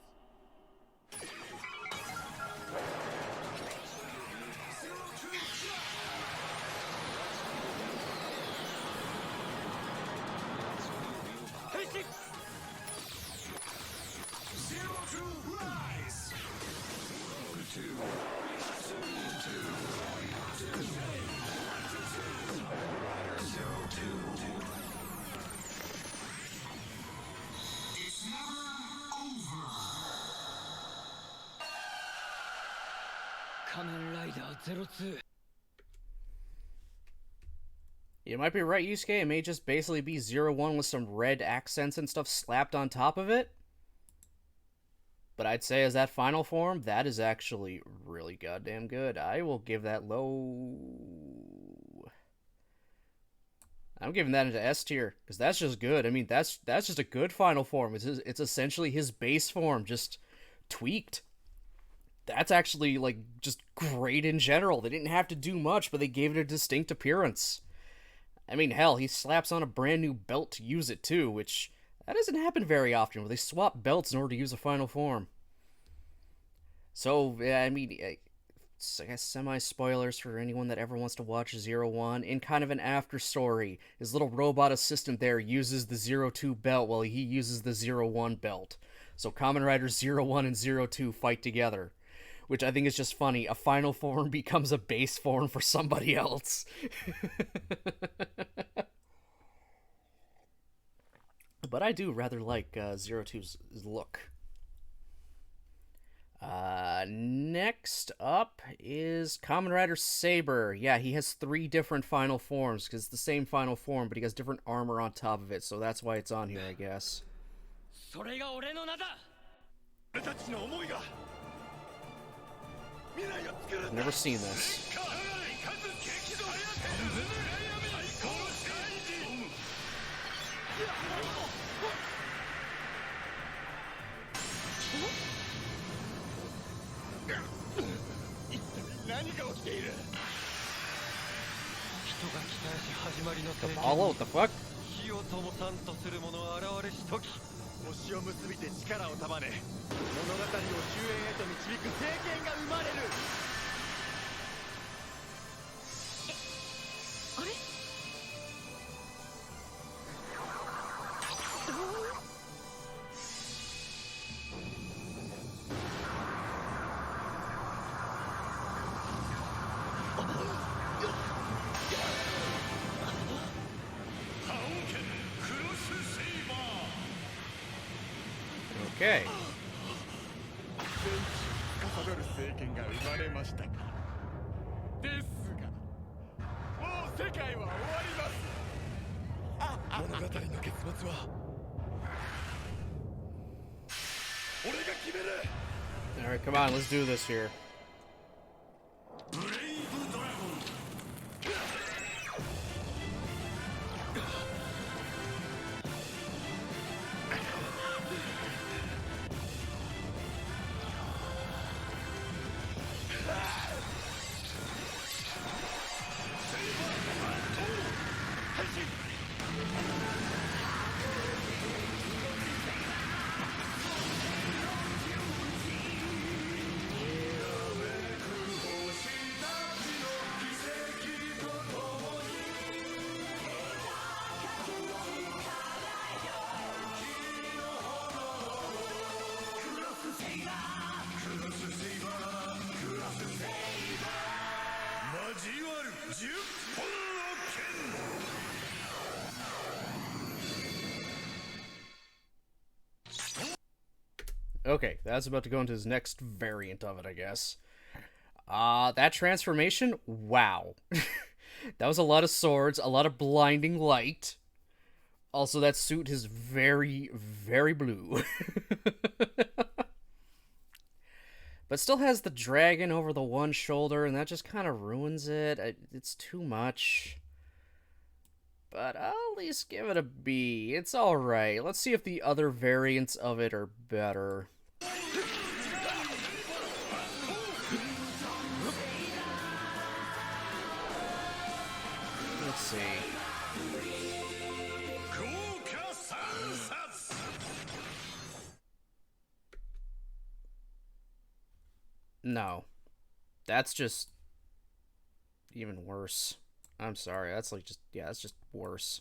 変身。仮面ライダー02。 You might be right, Yusuke. It may just basically be 01 with some red accents and stuff slapped on top of it. But I'd say as that final form, that is actually really goddamn good. I will give that low. I'm giving that into S tier because that's just good. I mean, that's just a good final form. It's essentially his base form, just tweaked. That's actually like just great in general. They didn't have to do much, but they gave it a distinct appearance. I mean, hell, he slaps on a brand new belt to use it too, which that doesn't happen very often, where they swap belts in order to use a final form. So, yeah, I mean, I guess semi-spoilers for anyone that ever wants to watch 01. In kind of an after-story, his little robot assistant there uses the 02 belt while he uses the 01 belt. So Kamen Rider 01 and 02 fight together, which I think is just funny. A final form becomes a base form for somebody else. But I do rather like 02's look. Next up is Kamen Rider Saber. Yeah, he has 3 different final forms, because it's the same final form, but he has different armor on top of it, so that's why it's on here, I guess. それが俺の名だ。俺たちの思いが I've never seen this. Apollo, what the fuck? 火を灯さんとする者現れし時星を結びて力を束ね物語を終焉へと導く聖剣が生まれる。あれ？Okay. 司る聖剣が生まれましたか。ですがもう世界は終わります。物語の結末は俺が決める。 Alright, come on, let's do this here. Okay, that's about to go into his next variant of it, I guess. That transformation, wow. That was a lot of swords, a lot of blinding light. Also, that suit is very, very blue. But still has the dragon over the one shoulder, and that just kind of ruins it. It's too much. But I'll at least give it a B. It's alright. Let's see if the other variants of it are better. Let's see. No. That's just even worse. I'm sorry. That's like just yeah, that's just worse.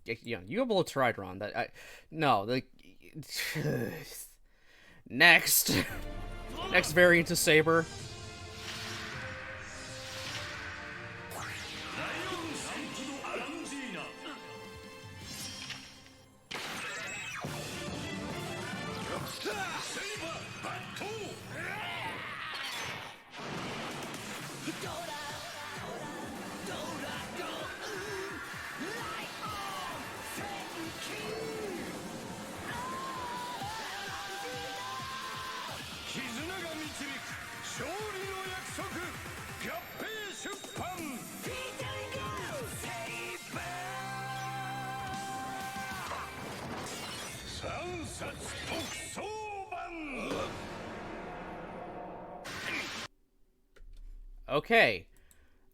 Yeah, you go below Tridron. No, like next. Next variant of Saber. Okay,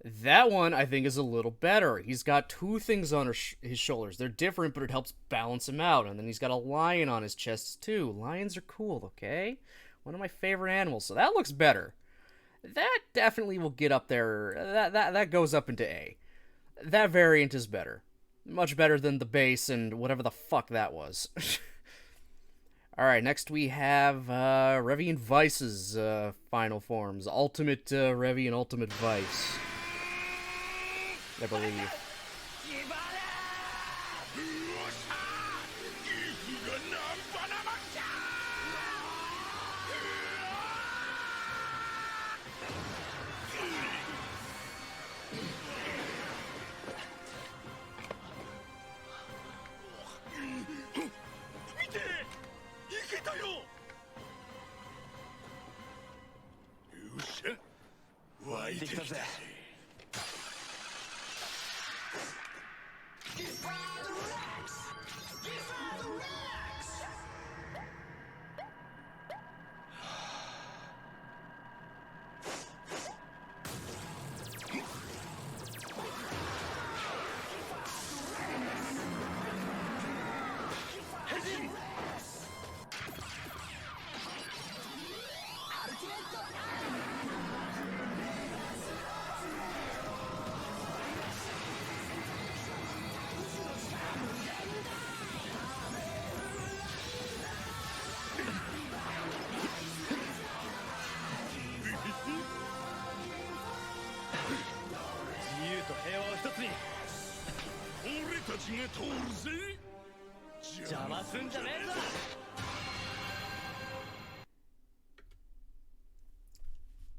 that one I think is a little better. He's got two things on his shoulders. They're different, but it helps balance him out. And then he's got a lion on his chest too. Lions are cool, okay? One of my favorite animals. So that looks better. That definitely will get up there. That goes up into A. That variant is better. Much better than the base and whatever the fuck that was. Alright, next we have Revian Vice's final forms. Ultimate Revian Ultimate Vice. I believe.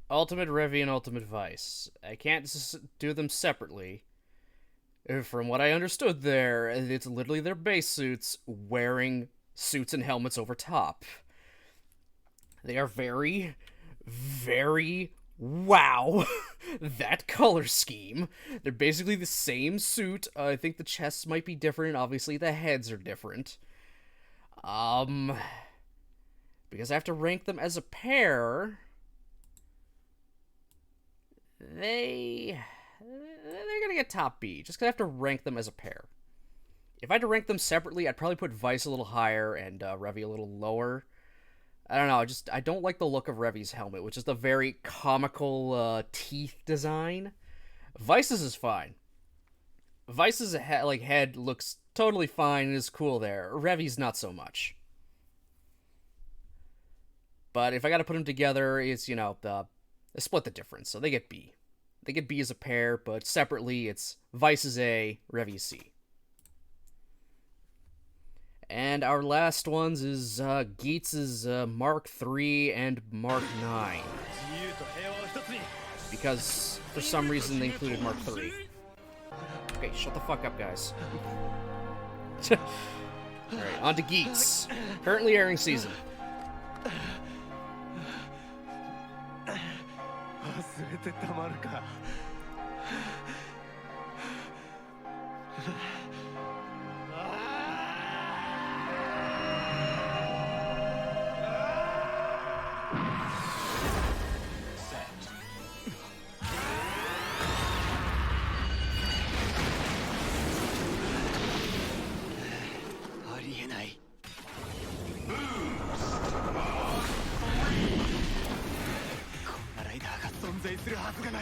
Ultimate Revian Ultimate Vice. I can't do them separately. From what I understood there, it's literally their base suits wearing suits and helmets over top. They are very, very wow. That color scheme. They're basically the same suit. I think the chests might be different. Obviously, the heads are different. Because I have to rank them as a pair. They're gonna get top B, just because I have to rank them as a pair. If I had to rank them separately, I'd probably put Vice a little higher and Revi a little lower. I don't know, I don't like the look of Revi's helmet, which is the very comical teeth design. Vice's is fine. Vice's head looks totally fine and is cool there. Revi's not so much. But if I gotta put them together, it's, split the difference, so they get B. They get B as a pair, but separately it's Vice's A, Revi's C. And our last ones is Geetz's Mark III and Mark IX. Because for some reason they included Mark III. Okay, shut the fuck up, guys. Alright, on to Geetz. Currently airing season.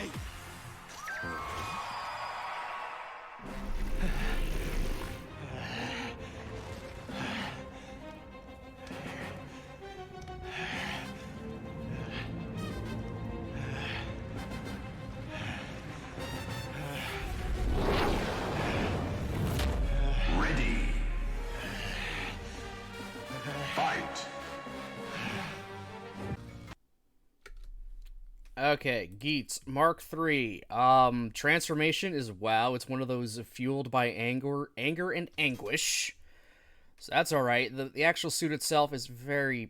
ない。Okay, Geats, Mark III. Transformation is wow. It's one of those fueled by anger and anguish. So that's alright. The actual suit itself is very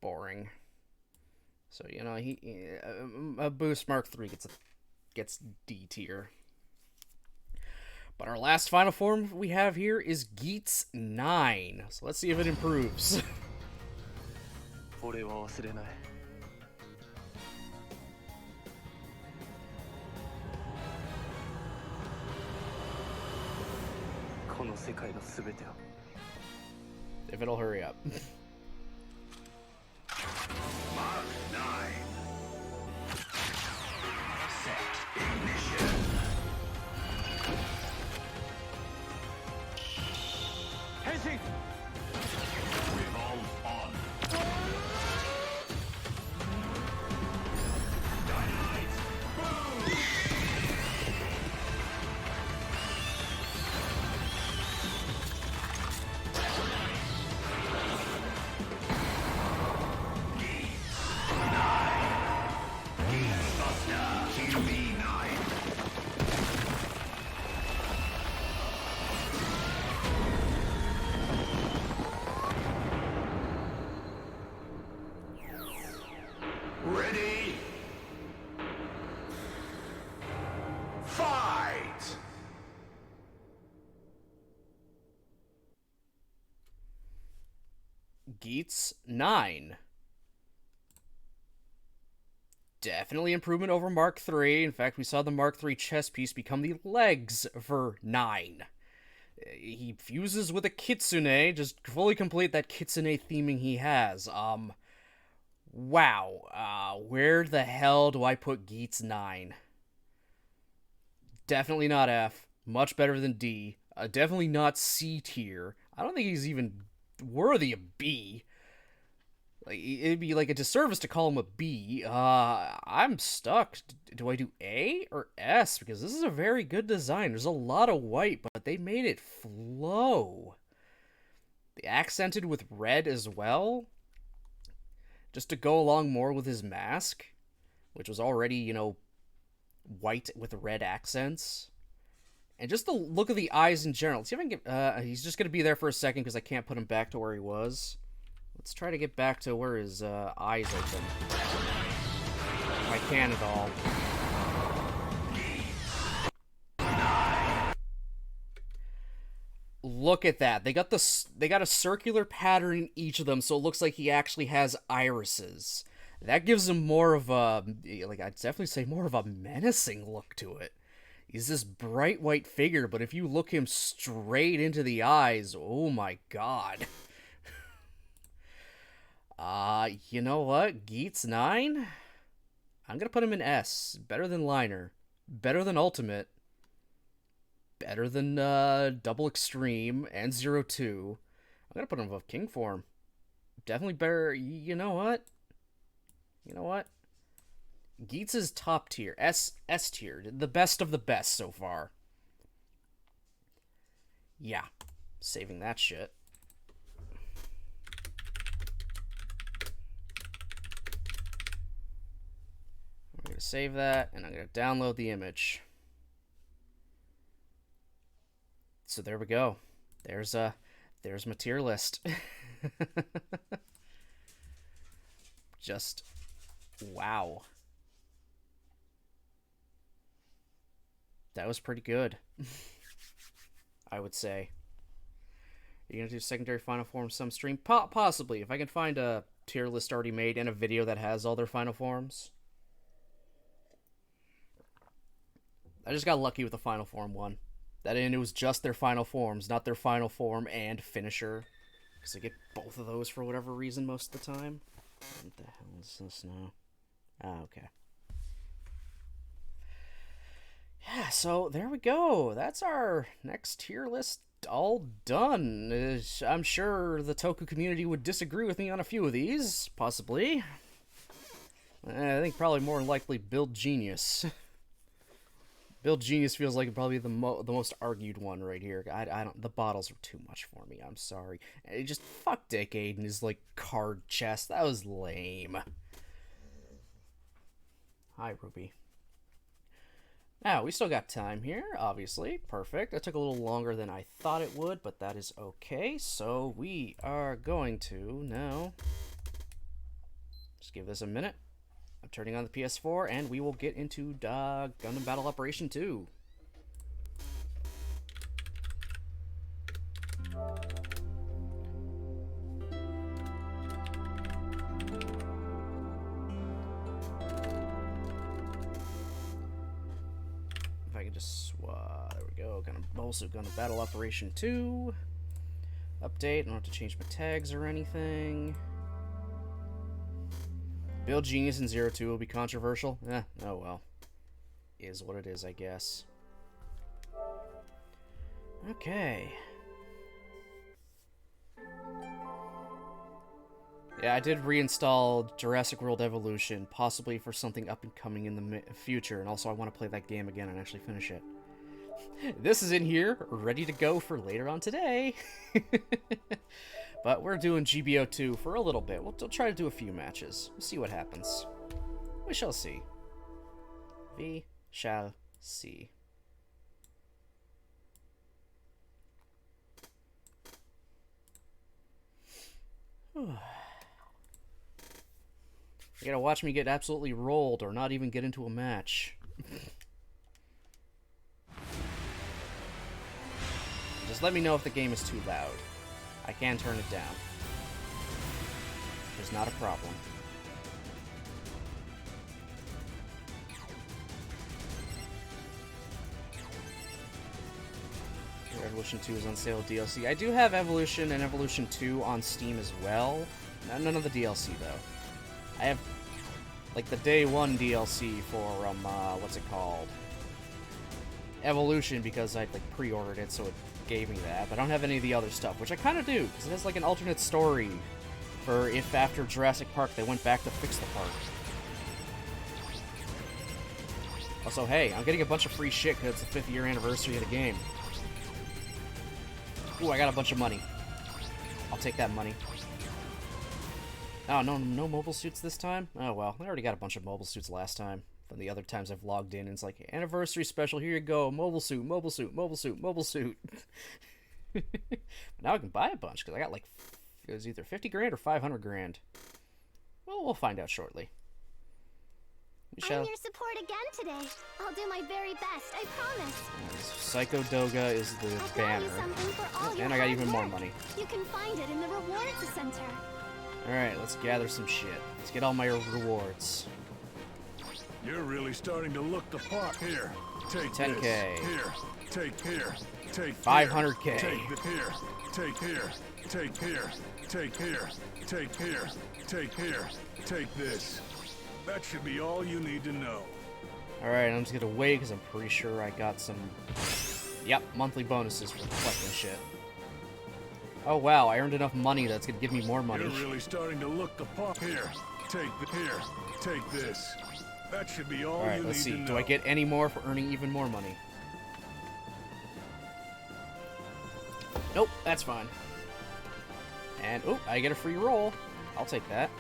boring. So, you know, a boost Mark III gets D tier. But our last final form we have here is Geats 9. So let's see if it improves. 俺は忘れない。この世界のすべてを。If it'll hurry up. Mark 9. Set ignition. Henshin! Revolve on. Ready? Fight! Geats 9. Definitely improvement over Mark III. In fact, we saw the Mark III chess piece become the legs for 9. He fuses with a kitsune, just fully complete that kitsune theming he has. Wow. Where the hell do I put Geats 9? Definitely not F. Much better than D. Definitely not C tier. I don't think he's even worthy of B. Like, it'd be like a disservice to call him a B. I'm stuck. Do I do A or S? Because this is a very good design. There's a lot of white, but they made it flow. They accented with red as well, just to go along more with his mask, which was already, you know, white with red accents. And just the look of the eyes in general. Let's see if I can get... he's just going to be there for a second because I can't put him back to where he was. Let's try to get back to where his eyes open. If I can at all. Look at that. They got a circular pattern in each of them, so it looks like he actually has irises. That gives him more of a, like, I'd definitely say more of a menacing look to it. He's this bright white figure, but if you look him straight into the eyes, oh my god. You know what? Geats 9? I'm gonna put him in S. Better than Liner. Better than Ultimate. Better than Double Extreme and 02. I'm gonna put him above King Form. Definitely better. You know what? Geats is top tier. S tier. The best of the best so far. Yeah. Saving that shit. I'm gonna save that, and I'm gonna download the image. So there we go. There's my tier list. Just wow. That was pretty good. I would say. Are you gonna do secondary final form some stream? Possibly, if I can find a tier list already made and a video that has all their final forms. I just got lucky with the final form one. That and it was just their final forms, not their final form and finisher. Because I get both of those for whatever reason most of the time. What the hell is this now? Ah, okay. So there we go. That's our next tier list all done. I'm sure the Toku community would disagree with me on a few of these, possibly. I think probably more likely Build Genius. Build Genius feels like probably the most argued one right here. I don't. The bottles are too much for me. I'm sorry. Just fuck Decade and his like card chest. That was lame. Hi, Ruby. Now, we still got time here, obviously. Perfect. That took a little longer than I thought it would, but that is okay. So we are going to now just give this a minute. I'm turning on the PS4, and we will get into Gundam Battle Operation 2. If I can just there we go. Also Gundam Battle Operation 2. Update. I don't have to change my tags or anything. Build Genius in 02 will be controversial. Oh well. Is what it is, I guess. Okay. Yeah, I did reinstall Jurassic World Evolution, possibly for something up and coming in the future, and also I want to play that game again and actually finish it. This is in here, ready to go for later on today. But we're doing GBO2 for a little bit. We'll try to do a few matches. We'll see what happens. We shall see. We shall see. You gotta watch me get absolutely rolled or not even get into a match. Just let me know if the game is too loud. I can turn it down. There's not a problem. Evolution 2 is on sale with DLC. I do have Evolution and Evolution 2 on Steam as well. None of the DLC, though. I have, like, the day one DLC for, what's it called? Evolution, because I'd, like, pre-ordered it, so it gave me that. But I don't have any of the other stuff, which I kind of do, because it has, like, an alternate story for if after Jurassic Park they went back to fix the park. Also, hey, I'm getting a bunch of free shit because it's the 5th year anniversary of the game. Ooh, I got a bunch of money. I'll take that money. Oh, no mobile suits this time? Oh, well, I already got a bunch of mobile suits last time. From the other times I've logged in, and it's like, anniversary special, here you go, mobile suit, mobile suit, mobile suit, mobile suit. But now I can buy a bunch, because I got, like, it was either 50 grand or 500 grand. Well, we'll find out shortly. I'm your support again today. I'll do my very best, I promise. Psycho Doga is the banner. And I got even more money. You can find it in the rewards center. Alright, let's gather some shit. Let's get all my rewards. You're really starting to look the part. Here, take 10K. This. Here, take here. Take 500K. Here. Take the here. Take here. Take here. Take here. Take here. Take here. Take this. That should be all you need to know. Alright, I'm just gonna wait because I'm pretty sure I got some... Yep, monthly bonuses for collecting shit. Oh wow, I earned enough money that's gonna give me more money. You're really starting to look the part. Here, take the here. Take this. That should be all Alright, you let's need see. to know. Do I get any more for earning even more money? Nope, that's fine. And, oh, I get a free roll. I'll take that.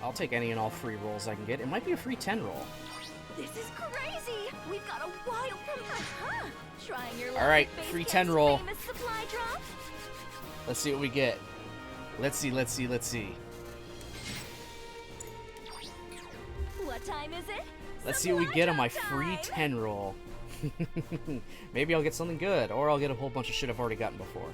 I'll take any and all free rolls I can get. It might be a free 10 roll. This is crazy! We've got a wild huh? Trying your Alright, free 10 roll. supply drop? Let's see what we get. Let's see. What time is it? Let's see what we get on my free 10 roll. Maybe I'll get something good, or I'll get a whole bunch of shit I've already gotten before.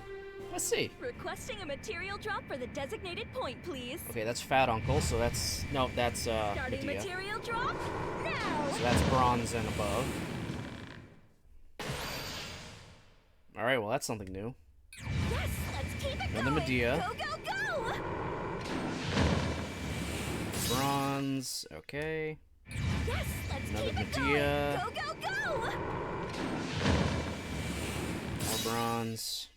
Let's see. Requesting a material drop for the designated point, please. Okay, that's Fat Uncle, so that's... No, that's, Starting Medea. material drop now. So that's bronze and above. Alright, well, that's something new. Yes, let's keep it Another going. Medea. Go, go, go! Bronze, okay. Yes, let's Another keep it Medea. going. Go, go, go! bronze.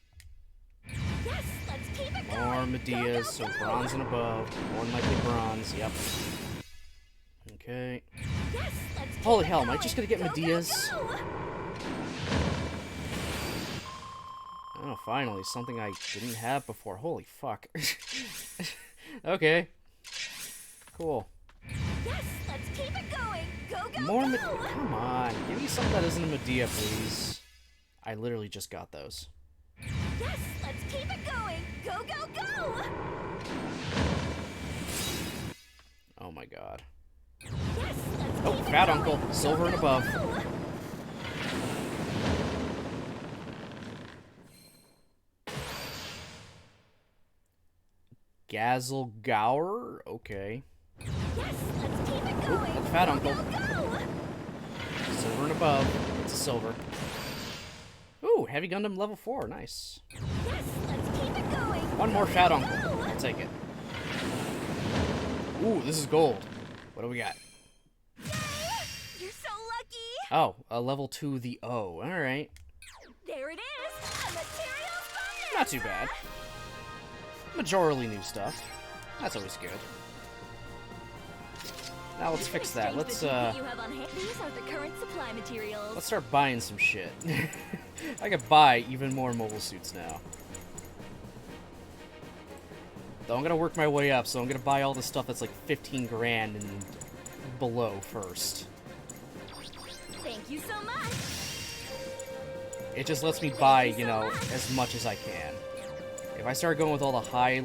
Yes, let's keep it going. More Medeas, so bronze and above. More than likely bronze, yep. Okay. Yes, let's keep Holy it hell, am I going. just gonna get Go, go, Medeas? go. Oh, finally, something I didn't have before. Holy fuck. Okay. Cool. Yes, let's keep it going. Go, go, More go. Come on, give me something that isn't a Medea, please. I literally just got those. Yes, let's keep it going. Go, go, go. Oh my god. Yes, let's Oh, keep it Fat going. Uncle, Go, silver and go, above. go. Gazel Gower? Okay. Yes, let's keep it going. Oh, Fat Go, Uncle. go, go. Silver and above. It's a silver. Ooh, Heavy Gundam level 4. Nice. Yes, let's keep it going. One more Go, Fat go, Uncle. go. I'll take it. Ooh, this is gold. What do we got? Yay! You're so lucky. Oh, a level 2 the O. Alright. There it is. A materials bonus. Not too bad. Majorly new stuff. That's always good. Now let's fix that. Exchange the GBO you have on hand. These are the current supply materials. Let's start buying some shit. I could buy even more mobile suits now. Though I'm gonna work my way up, so I'm gonna buy all the stuff that's like 15 grand and below first. Thank you so much. It just lets me buy, you know, as much as I can. If I start going with all the high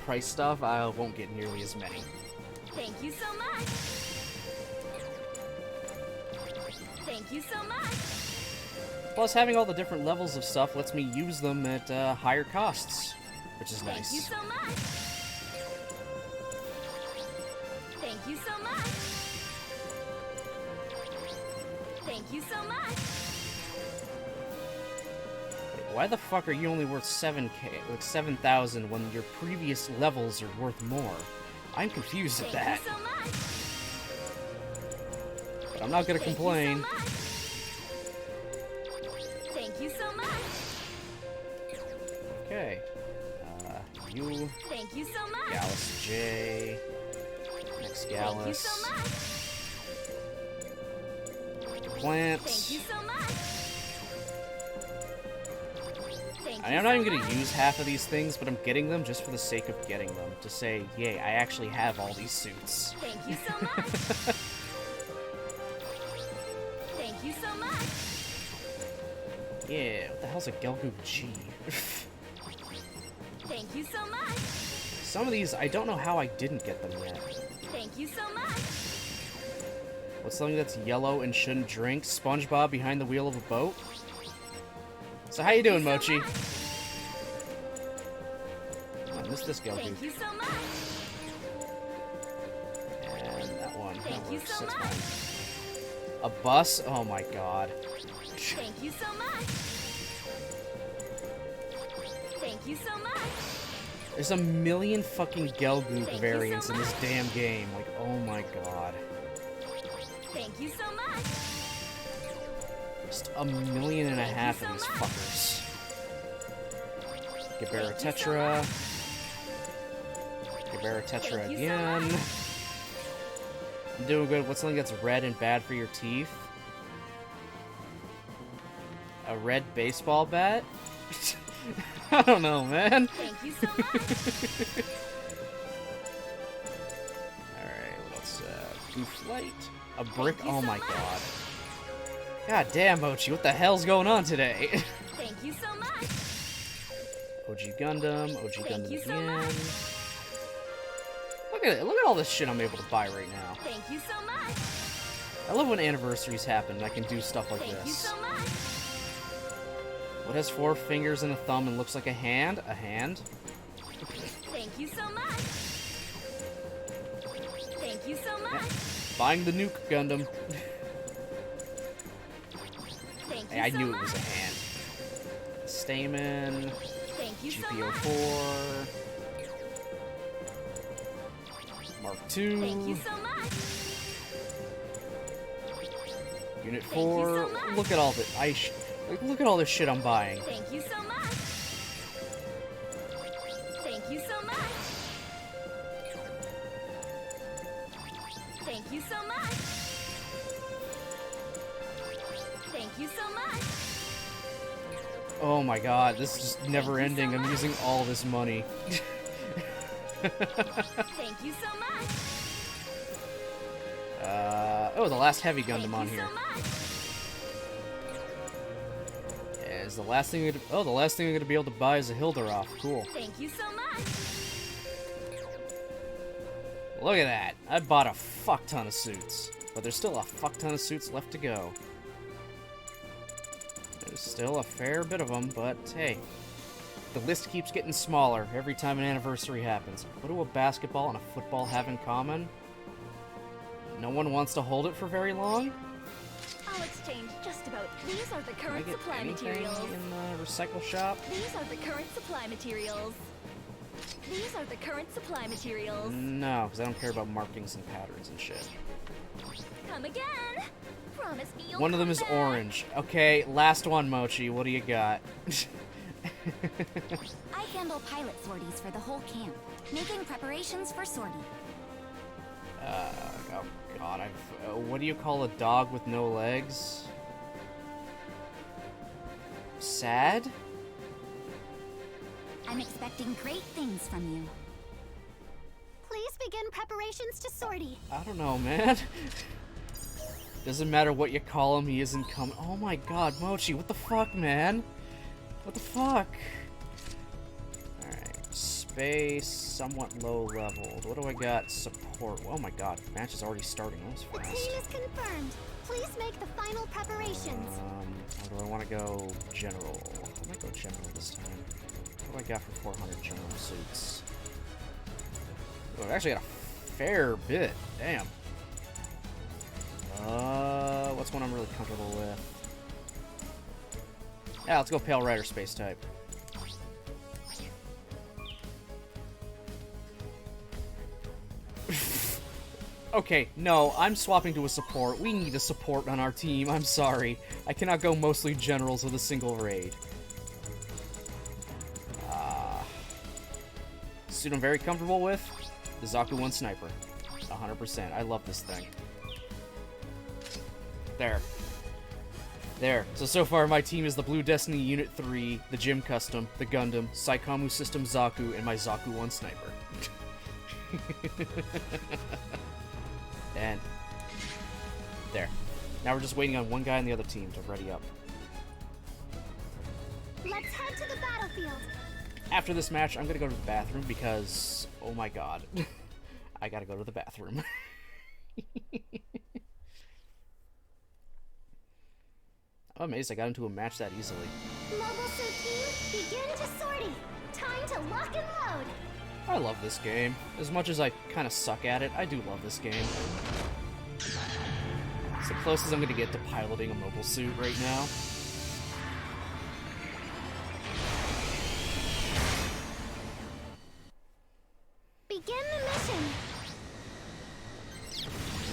price stuff, I won't get nearly as many. Thank you so much. Thank you so much. Plus, having all the different levels of stuff lets me use them at higher costs, which is Thank you nice. so much. Thank you so much. Thank you so much. Why the fuck are you only worth 7k, like 7,000, when your previous levels are worth more? I'm confused at that. Thank you so much. But I'm not gonna complain. Thank you so much. Okay. You. Thank you so much. Gallus J. Next Thank you Gallus. so much. Plants. Thank you so much. Thank I'm you not so even much. gonna use half of these things, but I'm getting them just for the sake of getting them. To say, yay, I actually have all these suits. Thank you so much. Thank you so much. Yeah, what the hell's a Gelgoog G? Thank you so much. Some of these, I don't know how I didn't get them yet. Thank you so much. What's something that's yellow and shouldn't drink? SpongeBob behind the wheel of a boat? So how you doing, Mochi? Oh, I missed this Gelgoog. Thank you so much. And that one. Thank That you works. so That's much. fine. A bus? Oh my god. Thank you so much. Thank you so much. There's a million fucking Gelgoog Thank you so variants in this much. damn game. Like, oh my god. Thank you so much. Just a million and a Thank you half so of these much. fuckers. Gebera Thank you so Tetra. Gebera Tetra Thank you so again. much. I'm doing good. What's something that's red and bad for your teeth? A red baseball bat? I don't know, man. Thank you so much. Alright, what else? Goof light? A brick? Thank you Oh so my much. god. God damn, Mochi, what the hell's going on today? Thank you so much. OG Gundam, OG Thank Gundam you so again. much. Look at it, look at all this shit I'm able to buy right now. Thank you so much. I love when anniversaries happen and I can do stuff like Thank you this. so much. What has 4 fingers and a thumb and looks like a hand? A hand? Thank you so much. Thank you so much. Buying the nuke Gundam. Thank Hey, you I so knew much. it was a hand. Stamen. Thank you so much. GBO4. Mark II. Thank you so much. Unit you 4. so much. Look at all the Like, look at all this shit I'm buying. Thank you so much. Thank you so much. Thank you so much. Thank you so much. Oh my god, this is just never ending. I'm using all this money. Thank you so much. Oh, the last heavy Gundam on Thank you here. so much. Is the last thing the last thing I'm gonna be able to buy is a Hilderoth. Cool. Thank you so much. Look at that. I bought a fuck ton of suits. But there's still a fuck ton of suits left to go. There's still a fair bit of them, but hey. The list keeps getting smaller every time an anniversary happens. What do a basketball and a football have in common? No one wants to hold it for very long? I'll exchange just about. These are the Can I current get supply anything materials. in the recycle shop? These are the current supply materials. These are the current supply materials. No, because I don't care about markings and patterns and shit. Come again. Promise me you'll One of them come is back. orange. Okay, last one, Mochi. What do you got? I handle pilot sorties for the whole camp, making preparations for sortie. Oh god, what do you call a dog with no legs? Sad? I'm expecting great things from you. Please begin preparations to sortie. I don't know, man. Doesn't matter what you call him, he isn't coming. Oh my god, Mochi, what the fuck, man? What the fuck? Alright, space, somewhat low leveled. What do I got? Support. Oh my god, match is already starting. That was The fast. team is confirmed. Please make the final preparations. Or do I want to go general? I might go general this time. What do I got for 400 general suits? Oh, I've actually got a fair bit. Damn. What's one I'm really comfortable with? Yeah, let's go Pale Rider Space type. Okay, no, I'm swapping to a support. We need a support on our team. I'm sorry. I cannot go mostly generals with a single raid. Suit I'm very comfortable with, the Zaku 1 Sniper. 100%. I love this thing. There. There. So far my team is the Blue Destiny Unit 3, the Gym Custom, the Gundam, Saikamu System Zaku, and my Zaku 1 Sniper. And there. Now we're just waiting on one guy on the other team to ready up. Let's head to the battlefield. After this match, I'm gonna go to the bathroom because, oh my god, I gotta go to the bathroom. I'm amazed I got into a match that easily. Mobile suit team, begin to sortie. Time to lock and load. I love this game. As much as I kind of suck at it, I do love this game. It's the closest I'm gonna get to piloting a mobile suit right now. Begin the mission.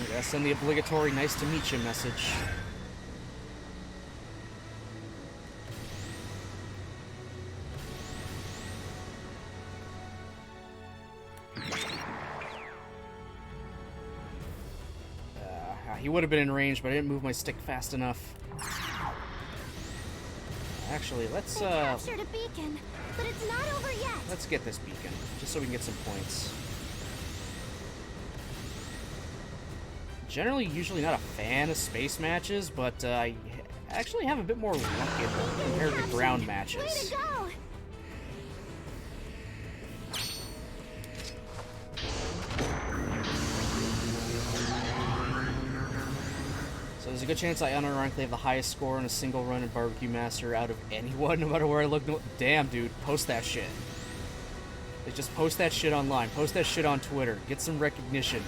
I gotta send the obligatory nice to meet you message. He would have been in range, but I didn't move my stick fast enough. Actually, let's They captured a beacon, but it's not over yet. let's get this beacon, just so we can get some points. Generally, usually not a fan of space matches, but I actually have a bit more luck in them compared to ground Way matches. to go! So there's a good chance I unironically have the highest score in a single run in Barbecue Master out of anyone, no matter where I look. Damn, dude, post that shit. Like, just post that shit online. Post that shit on Twitter. Get some recognition.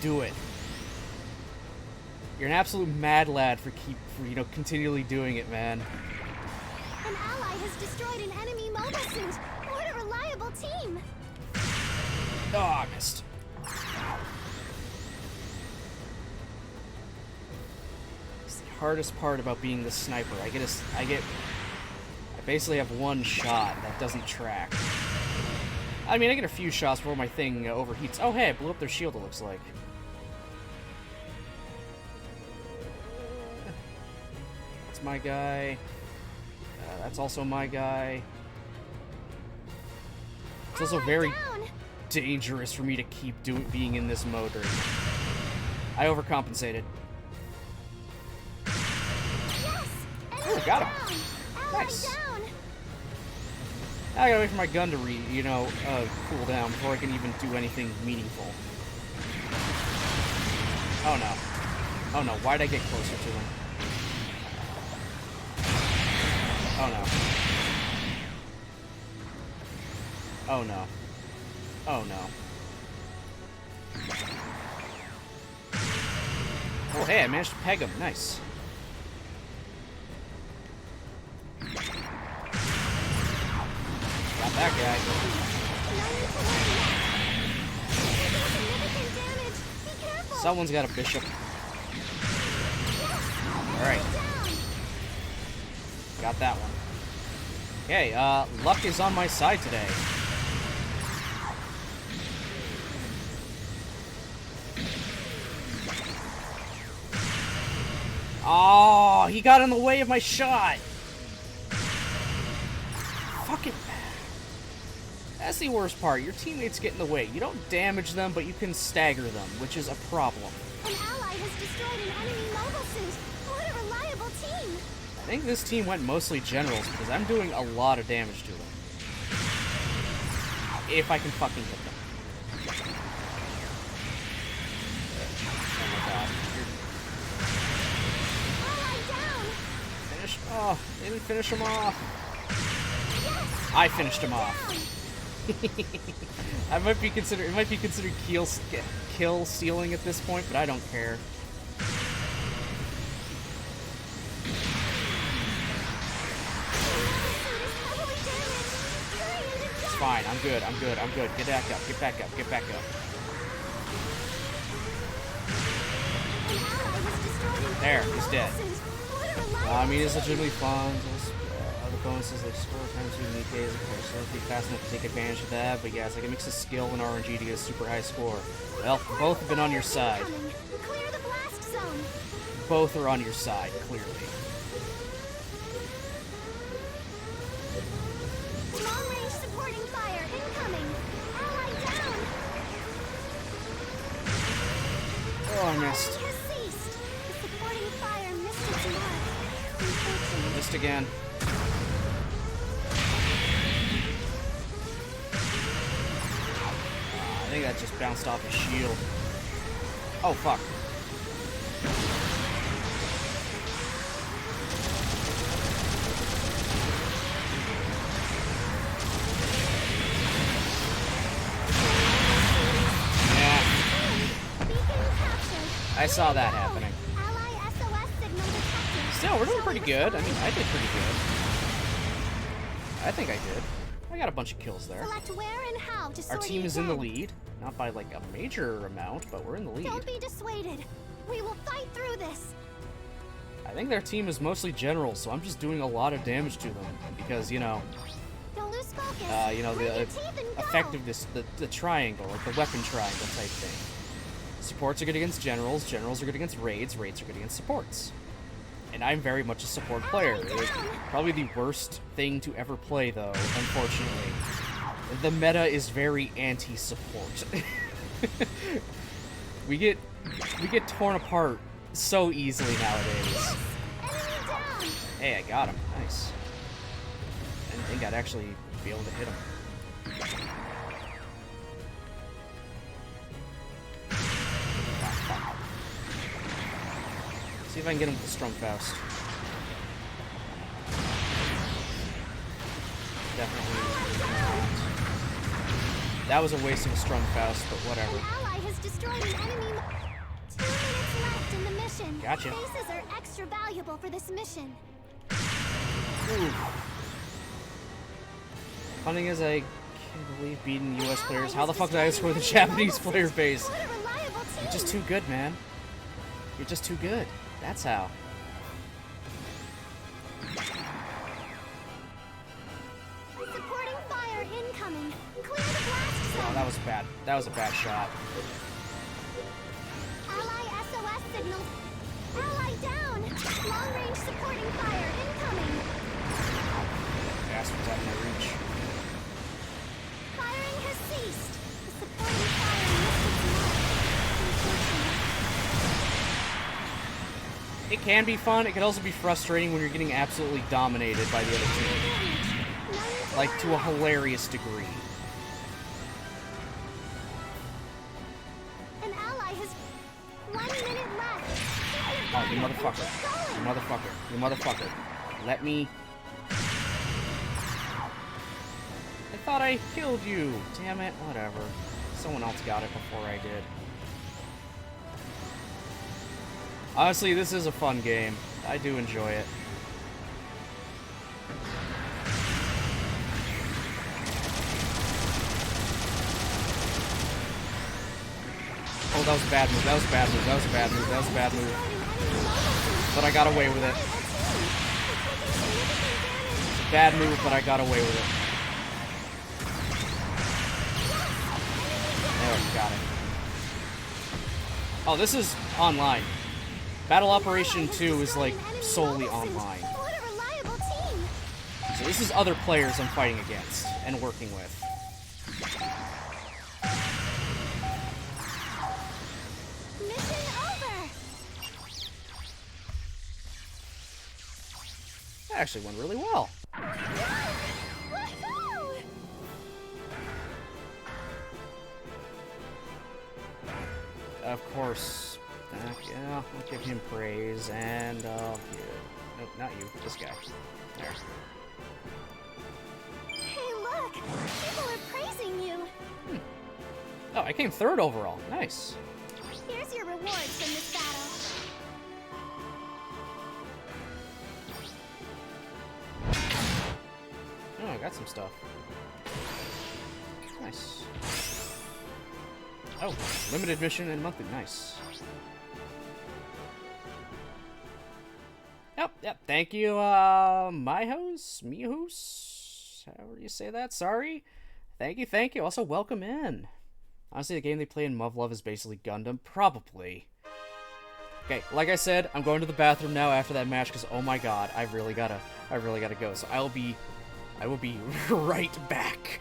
Do it. You're an absolute mad lad for continually doing it, man. An ally has destroyed an enemy mobile suit. What a reliable team! Oh, I missed. See hardest part about being the sniper. I basically have one shot that doesn't track. I mean, I get a few shots before my thing overheats. Oh, hey, I blew up their shield, it looks like. That's my guy. That's also my guy. It's also very dangerous for me to keep being in this mode right now. I overcompensated. Yes! Oh, got him. Nice. I gotta wait for my gun to cool down before I can even do anything meaningful. Oh no. Oh no, why'd I get closer to him? Oh no. Oh no. Oh no. Oh hey, I managed to peg him. Nice. Got that guy. Someone's got a bishop. Alright. Got that one. Okay, luck is on my side today. Oh, he got in the way of my shot. Fucking. That's the worst part. Your teammates get in the way. You don't damage them, but you can stagger them, which is a problem. An ally has destroyed an enemy mobile suit. What a reliable team. I think this team went mostly generals because I'm doing a lot of damage to them. If I can fucking hit them. Oh my god. Finish. Oh, they didn't finish him off. I finished him off. It might be considered kill stealing at this point, but I don't care. It's fine. I'm good. I'm good. I'm good. Get back up. Get back up. Get back up. There. He's dead. I mean, it's legitimately fun. Other bonuses like score times unique days, of course. So I'll be fast enough to take advantage of that. But yeah, it's like a mix of skill and RNG to get a super high score. Well, both have been on your side. Clear the blast zone. Both are on your side, clearly. Long-range supporting fire incoming. Ally down. Oh, I missed. Has ceased. The supporting fire missed its mark. Unfortunately. Missed again. I think that just bounced off his shield. Oh, fuck. Yeah. I saw that happening. Still, we're doing pretty good. I mean, I did pretty good. I think I did. I got a bunch of kills there. Select where and how to Our team is in the lead. Not by, like, a major amount, but we're in the lead. Don't be dissuaded. We will fight through this. I think their team is mostly generals, so I'm just doing a lot of damage to them. Because, you know... Don't lose focus. The effectiveness, the triangle, like the weapon triangle type thing. Supports are good against generals, generals are good against raids, raids are good against supports. And I'm very much a support player. It's probably the worst thing to ever play, though, unfortunately. The meta is very anti-support. we get torn apart so easily nowadays. Hey, I got him. Nice. I didn't think I'd actually be able to hit him. See if I can get him with the Strong Faust. Definitely not. That was a waste of a Strong Faust, but whatever. An ally has destroyed an enemy. 2 minutes left in the mission. Gotcha. Bases are extra valuable for this mission. Ooh. Funny is, I can't believe beating US players. How the fuck did I score the Japanese player base? You're just too good, man. You're just too good. That's how. incoming. Clear the blast Oh, zone. that was bad. That was a bad shot. Ally SOS signal. Ally down. Long-range supporting fire incoming. Bastard's out of my reach. Firing has ceased. The supporting fire missed its mark. Unfortunate. It can be fun. It can also be frustrating when you're getting absolutely dominated by the other team. Like, to a hilarious degree. An ally has 1 minute left. Oh, you motherfucker. You motherfucker. You motherfucker. Let me... I thought I killed you. Damn it. Whatever. Someone else got it before I did. Honestly, this is a fun game. I do enjoy it. Oh, that was a bad move. That was a bad move. That was a bad move. That was a bad move. But I got away with it. Bad move, but I got away with it. There, got it. Oh, this is online. Battle Operation 2 is like solely online. What a reliable team. So this is other players I'm fighting against and working with. Mission over. That actually went really well. Woohoo! Of course. Yeah, I'll give him praise, and yeah. Nope, not you. This guy. There. Hey, look! People are praising you. Oh, I came third overall. Nice. Here's your rewards from this battle. Oh, I got some stuff. Nice. Oh, limited mission and monthly. Nice. Yep. Thank you, Mihos? However you say that. Sorry. Thank you. Also, welcome in. Honestly, the game they play in Muv-Luv is basically Gundam. Probably. Okay, like I said, I'm going to the bathroom now after that match because, oh my god, I really gotta go. So I will be right back.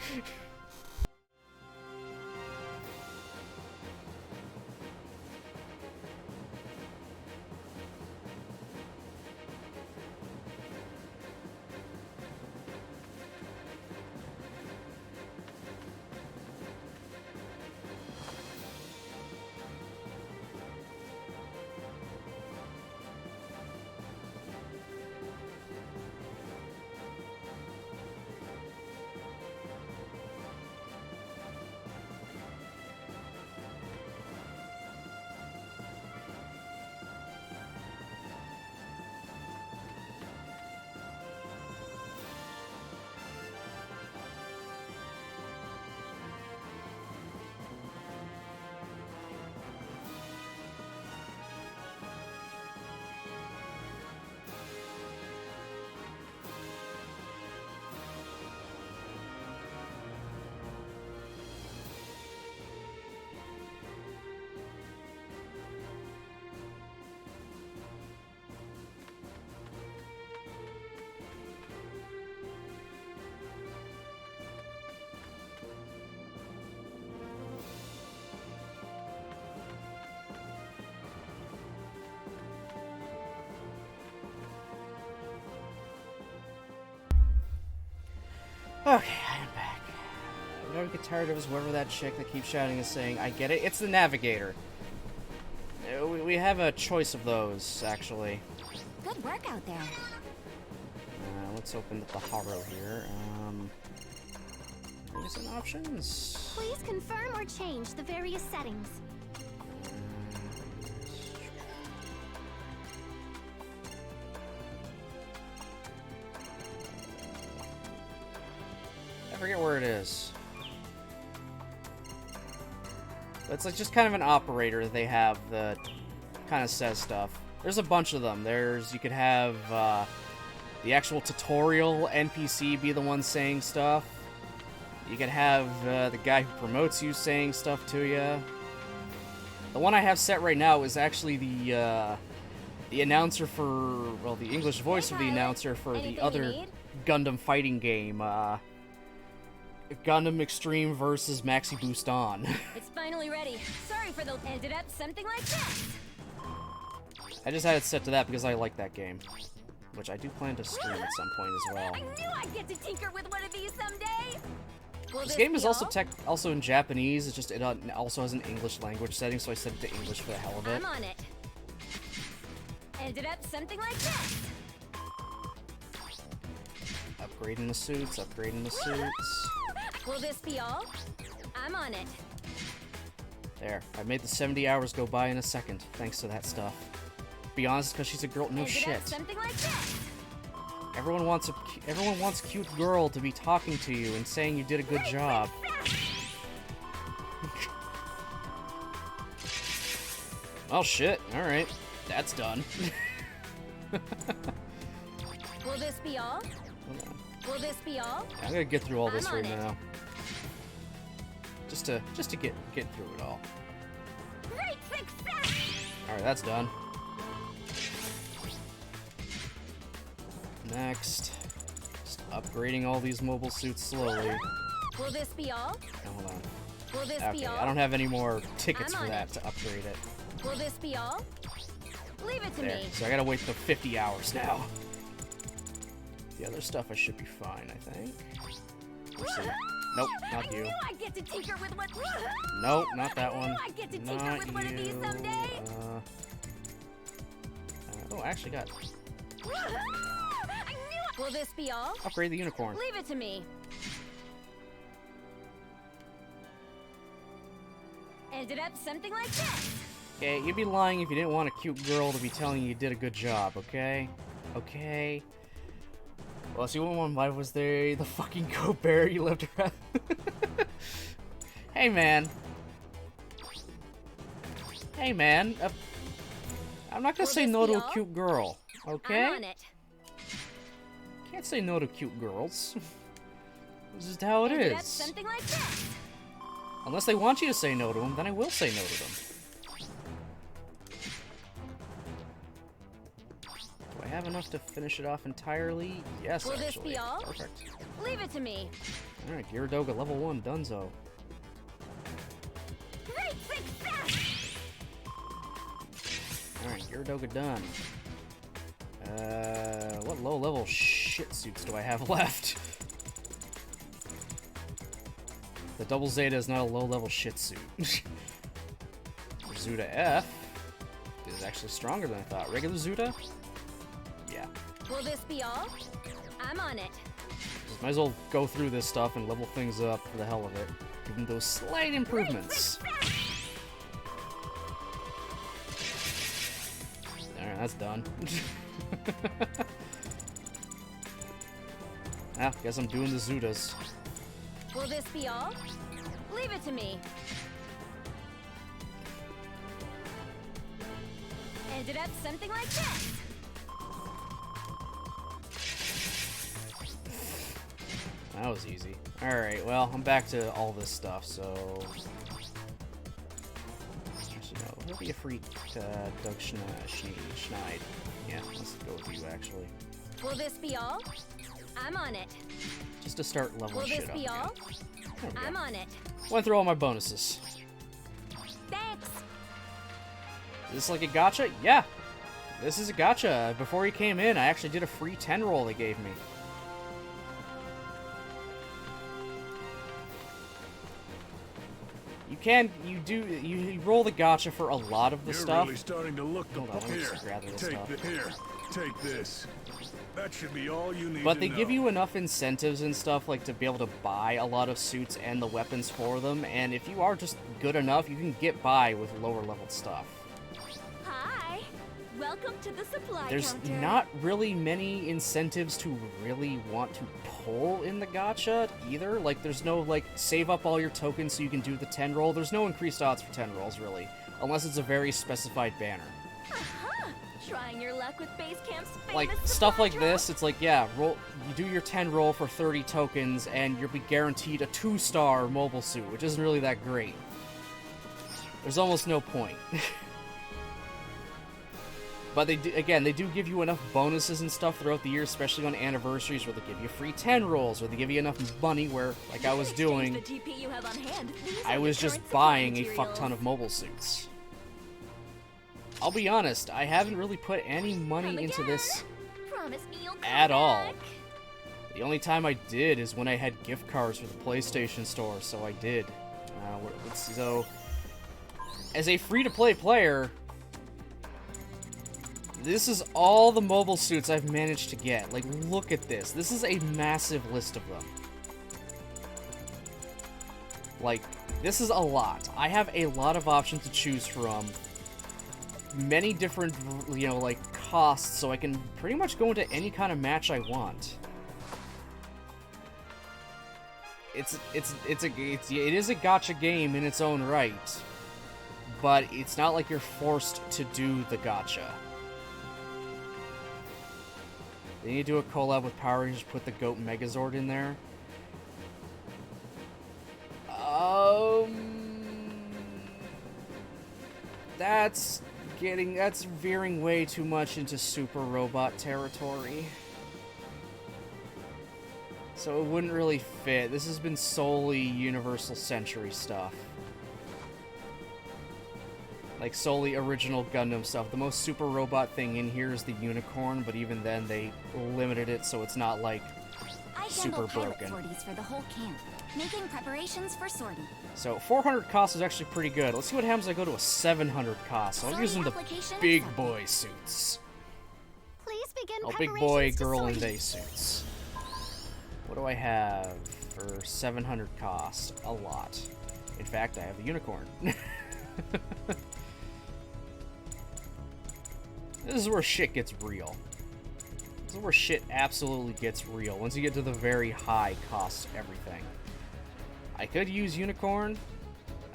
Okay, I am back. I'm gonna get tired of whoever that chick that keeps shouting and saying, I get it. It's the Navigator. We have a choice of those, actually. Good work out there. Let's open up the Haro here. Recent options. Please confirm or change the various settings. I forget where it is. But it's like just kind of an operator that they have that kind of says stuff. There's a bunch of them. You could have the actual tutorial NPC be the one saying stuff. You can have the guy who promotes you saying stuff to you. The one I have set right now is actually the announcer for, well, the English voice of the announcer for the other Gundam fighting game, Gundam Extreme versus Maxi Boost On. It's finally ready. Sorry for the ended up something like this. I just had it set to that because I like that game, which I do plan to stream at some point as well. I knew I'd get to tinker with one of these someday. This game is also in Japanese. It's just it also has an English language setting, so I set it to English for the hell of it. I'm on it. Ended up something like this. Upgrading the suits, upgrading the suits. Will this be all? I'm on it. There, I made the 70 hours go by in a second, thanks to that stuff. Be honest, because she's a girl. No shit. Something like this. Everyone wants cute girl to be talking to you and saying you did a good job. Oh shit! All right, that's done. Will this be all? Will this be all? I'm gonna get through all this right now. Just to get through it all. Great success! All right, that's done. Next, just upgrading all these mobile suits slowly. Will this be all? Hold on. Will this Okay, be all? I don't have any more tickets for that to upgrade it. Will this be all? Leave it to There. me. So I gotta wait for 50 hours now. The other stuff I should be fine, I think. Let's see. Nope, not you. I knew I'd get to tinker with one. Nope, not that one. I get to tinker Not with one of these you. someday. Oh, I actually got. Will this be all? Upgrade the unicorn. Leave it to me. Ended up something like this. Okay, you'd be lying if you didn't want a cute girl to be telling you did a good job, okay? Okay. Well, see, why was there the fucking goat bear you left around? Hey, man. Hey, man. I'm not gonna say no to a cute girl, okay? I'm on it. Can't say no to cute girls. This is how it Ended up is. something like this. Unless they want you to say no to them, then I will say no to them. Do I have enough to finish it off entirely? Yes, Will actually. this be all? Perfect. Leave it to me. Alright, Gyaradoga level 1, Dunzo. Great success! Alright, Gyaradoga done. What low-level shit suits do I have left? The Double Zeta is not a low-level shit suit. Zuda F is actually stronger than I thought. Regular Zuda? Yeah. Will this be all? I'm on it. Just might as well go through this stuff and level things up for the hell of it. Give them those slight improvements. Alright, that's done. Ah, guess I'm doing the Zudas. Will this be all? Leave it to me. Ended up something like this. That was easy. Alright, well, I'm back to all this stuff, so... Actually, no, there'll be a free Doug Schneid. Yeah, let's go with you, actually. Will this be all? I'm on it. Just to start leveling Will shit this up. be all? There we go. I'm on it. Went through all my bonuses. Thanks. Is this like a gacha? Yeah! This is a gacha. Before he came in, I actually did a free 10 roll they gave me. You roll the gacha for a lot of the You're stuff. really starting to look the Hold on, let me just grab this stuff. Take this. That should be all you need But to they know. give you enough incentives and stuff, like, to be able to buy a lot of suits and the weapons for them, and if you are just good enough, you can get by with lower leveled stuff. Hi. Welcome to the supply There's counter. not really many incentives to really want to pull in the gacha either. Like, there's no, like, save up all your tokens so you can do the 10 roll. There's no increased odds for 10 rolls, really, unless it's a very specified banner. Aha! Trying your luck with base camp's famous Like, supply stuff like drop? this, it's like, yeah, roll. You do your 10 roll for 30 tokens, and you'll be guaranteed a 2-star mobile suit, which isn't really that great. There's almost no point. But they do, again, they do give you enough bonuses and stuff throughout the year, especially on anniversaries, where they give you free 10 rolls, or they give you enough money where, like I was doing, The GP you have on hand. These I are was the just current supply buying a fuck ton materials. of mobile suits. I'll be honest, I haven't really put any money Come into again. this Promise me you'll come at all. back. The only time I did is when I had gift cards for the PlayStation Store, so I did. So, as a free-to-play player, this is all the mobile suits I've managed to get. Like, look at this. This is a massive list of them. Like, this is a lot. I have a lot of options to choose from. Many different, you know, like, costs, so I can pretty much go into any kind of match I want. It is a gacha game in its own right, but it's not like you're forced to do the gacha. They need to do a collab with Power Rangers, put the Goat Megazord in there. That's veering way too much into super robot territory. So it wouldn't really fit. This has been solely Universal Century stuff. Like, solely original Gundam stuff. The most super robot thing in here is the unicorn, but even then they limited it so it's not, like, I super handle pilot broken. sorties for the whole camp, making preparations for sorting. So 400 cost is actually pretty good. Let's see what happens if I go to a 700 cost. So I'm Sorting using the application big accepted. boy suits. Please begin Oh, big boy, preparations to girl, and sorting. they suits. What do I have for 700 cost? A lot. In fact, I have the unicorn. This is where shit gets real. This is where shit absolutely gets real. Once you get to the very high cost everything. I could use unicorn.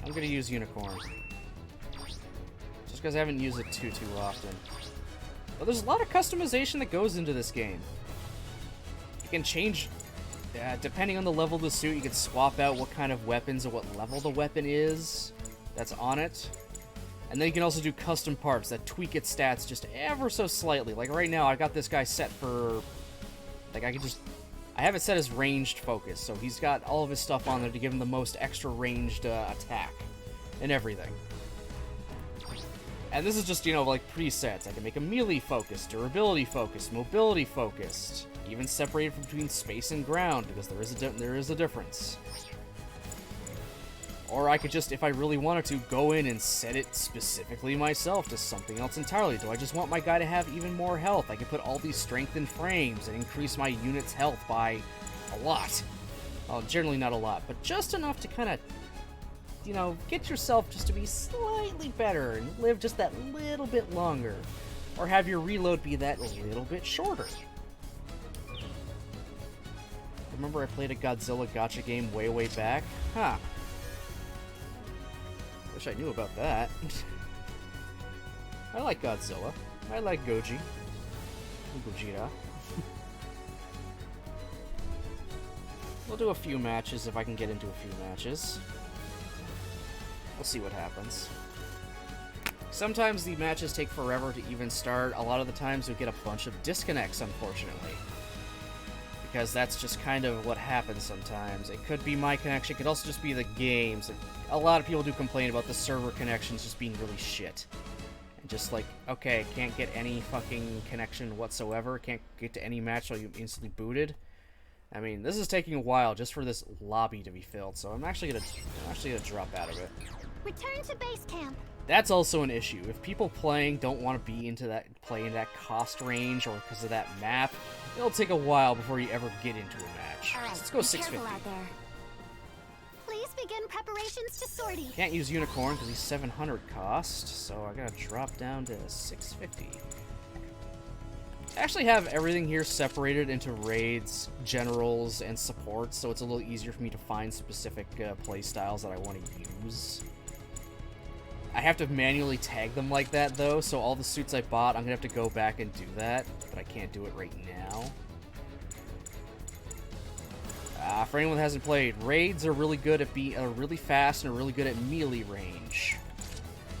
I'm gonna use unicorn. Just because I haven't used it too often. But there's a lot of customization that goes into this game. You can change, depending on the level of the suit, you can swap out what kind of weapons and what level the weapon is that's on it. And then you can also do custom parts that tweak its stats just ever so slightly. Like right now, I got this guy set for, like I have it set as ranged focus, so he's got all of his stuff on there to give him the most extra ranged attack and everything. And this is just, you know, like presets. I can make him melee focused, durability focused, mobility focused, even separated between space and ground because there is a difference. Or I could just, if I really wanted to, go in and set it specifically myself to something else entirely. Do I just want my guy to have even more health? I can put all these strengthened frames and increase my unit's health by a lot. Well, generally not a lot, but just enough to kind of, you know, get yourself just to be slightly better and live just that little bit longer. Or have your reload be that little bit shorter. Remember I played a Godzilla gacha game way back? Huh. Wish I knew about that. I like Godzilla. I like Gogeta. We'll do a few matches if I can get into a few matches. We'll see what happens. Sometimes the matches take forever to even start. A lot of the times you'll get a bunch of disconnects, unfortunately. Because that's just kind of what happens sometimes. It could be my connection, it could also just be the games. A lot of people do complain about the server connections just being really shit. And just like, okay, can't get any fucking connection whatsoever, can't get to any match while you instantly booted. I mean, this is taking a while just for this lobby to be filled, so I'm actually gonna drop out of it. Return to base camp. That's also an issue. If people playing don't want to be into that that cost range or because of that map, it'll take a while before you ever get into a match. All right, Let's go be 650. careful out there. Please begin preparations to sortie. Can't use unicorn because he's 700 cost, so I gotta drop down to 650. I actually have everything here separated into raids, generals, and supports, so it's a little easier for me to find specific play styles that I want to use. I have to manually tag them like that, though, so all the suits I bought, I'm gonna have to go back and do that, but I can't do it right now. For anyone that hasn't played, raids are really good at being really fast and are really good at melee range.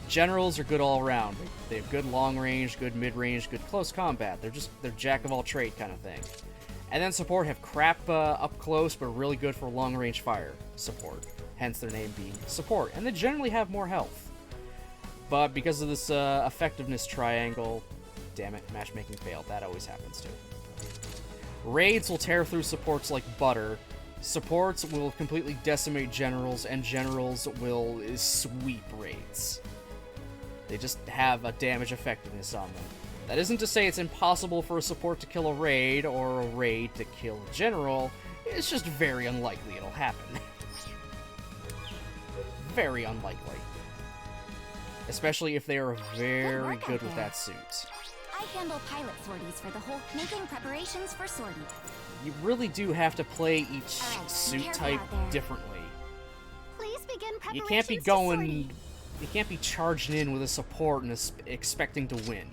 Generals are good all around. They have good long range, good mid range, good close combat. They're jack of all trade kind of thing. And then support have crap up close, but really good for long range fire support. Hence their name being support. And they generally have more health. But because of this effectiveness triangle, damn it, matchmaking failed. That always happens too. Raids will tear through supports like butter. Supports will completely decimate generals, and generals will sweep raids. They just have a damage effectiveness on them. That isn't to say it's impossible for a support to kill a raid, or a raid to kill a general. It's just very unlikely it'll happen. Very unlikely. Especially if they are very good with that suit. I handle pilot sorties for the whole, making preparations for sortie. You really do have to play each suit type differently. Please begin preparations. You can't be going... You can't be charging in with a support and expecting to win.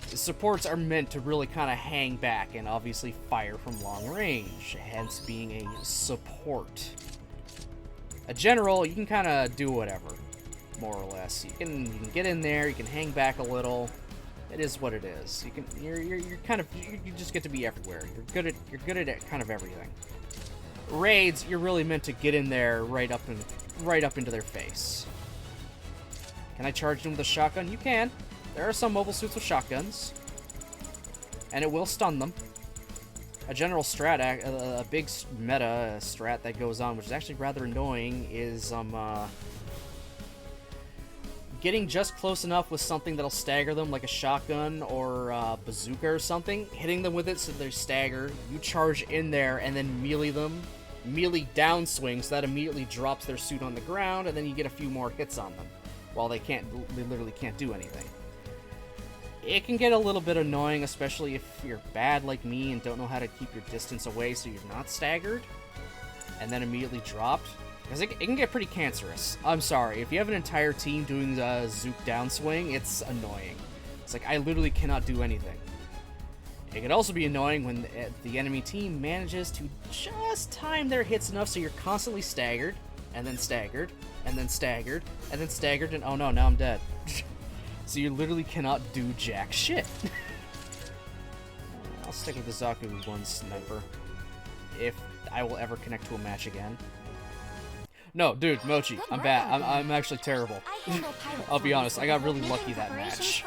The supports are meant to really kind of hang back and obviously fire from long range, hence being a support. A general, you can kind of do whatever, more or less. You can get in there, you can hang back a little. It is what it is. You're kind of you just get to be everywhere. You're good at kind of everything. Raids, you're really meant to get in there right up into their face. Can I charge them with a shotgun? You can. There are some mobile suits with shotguns. And it will stun them. A general strat, a big meta strat that goes on, which is actually rather annoying, is getting just close enough with something that'll stagger them, like a shotgun or a bazooka or something, hitting them with it so they stagger, you charge in there and then melee them. Melee downswing, so that immediately drops their suit on the ground, and then you get a few more hits on them. While they literally can't do anything. It can get a little bit annoying, especially if you're bad like me and don't know how to keep your distance away so you're not staggered, and then immediately dropped. Because it can get pretty cancerous. I'm sorry, if you have an entire team doing the Zook downswing, it's annoying. It's like, I literally cannot do anything. It can also be annoying when the enemy team manages to just time their hits enough so you're constantly staggered, and then staggered, and then staggered, and then staggered, and oh no, now I'm dead. So you literally cannot do jack shit. I'll stick with the Zaku 1 sniper. If I will ever connect to a match again. No, dude, Mochi, I'm bad. I'm actually terrible. I'll be honest, I got really lucky that match.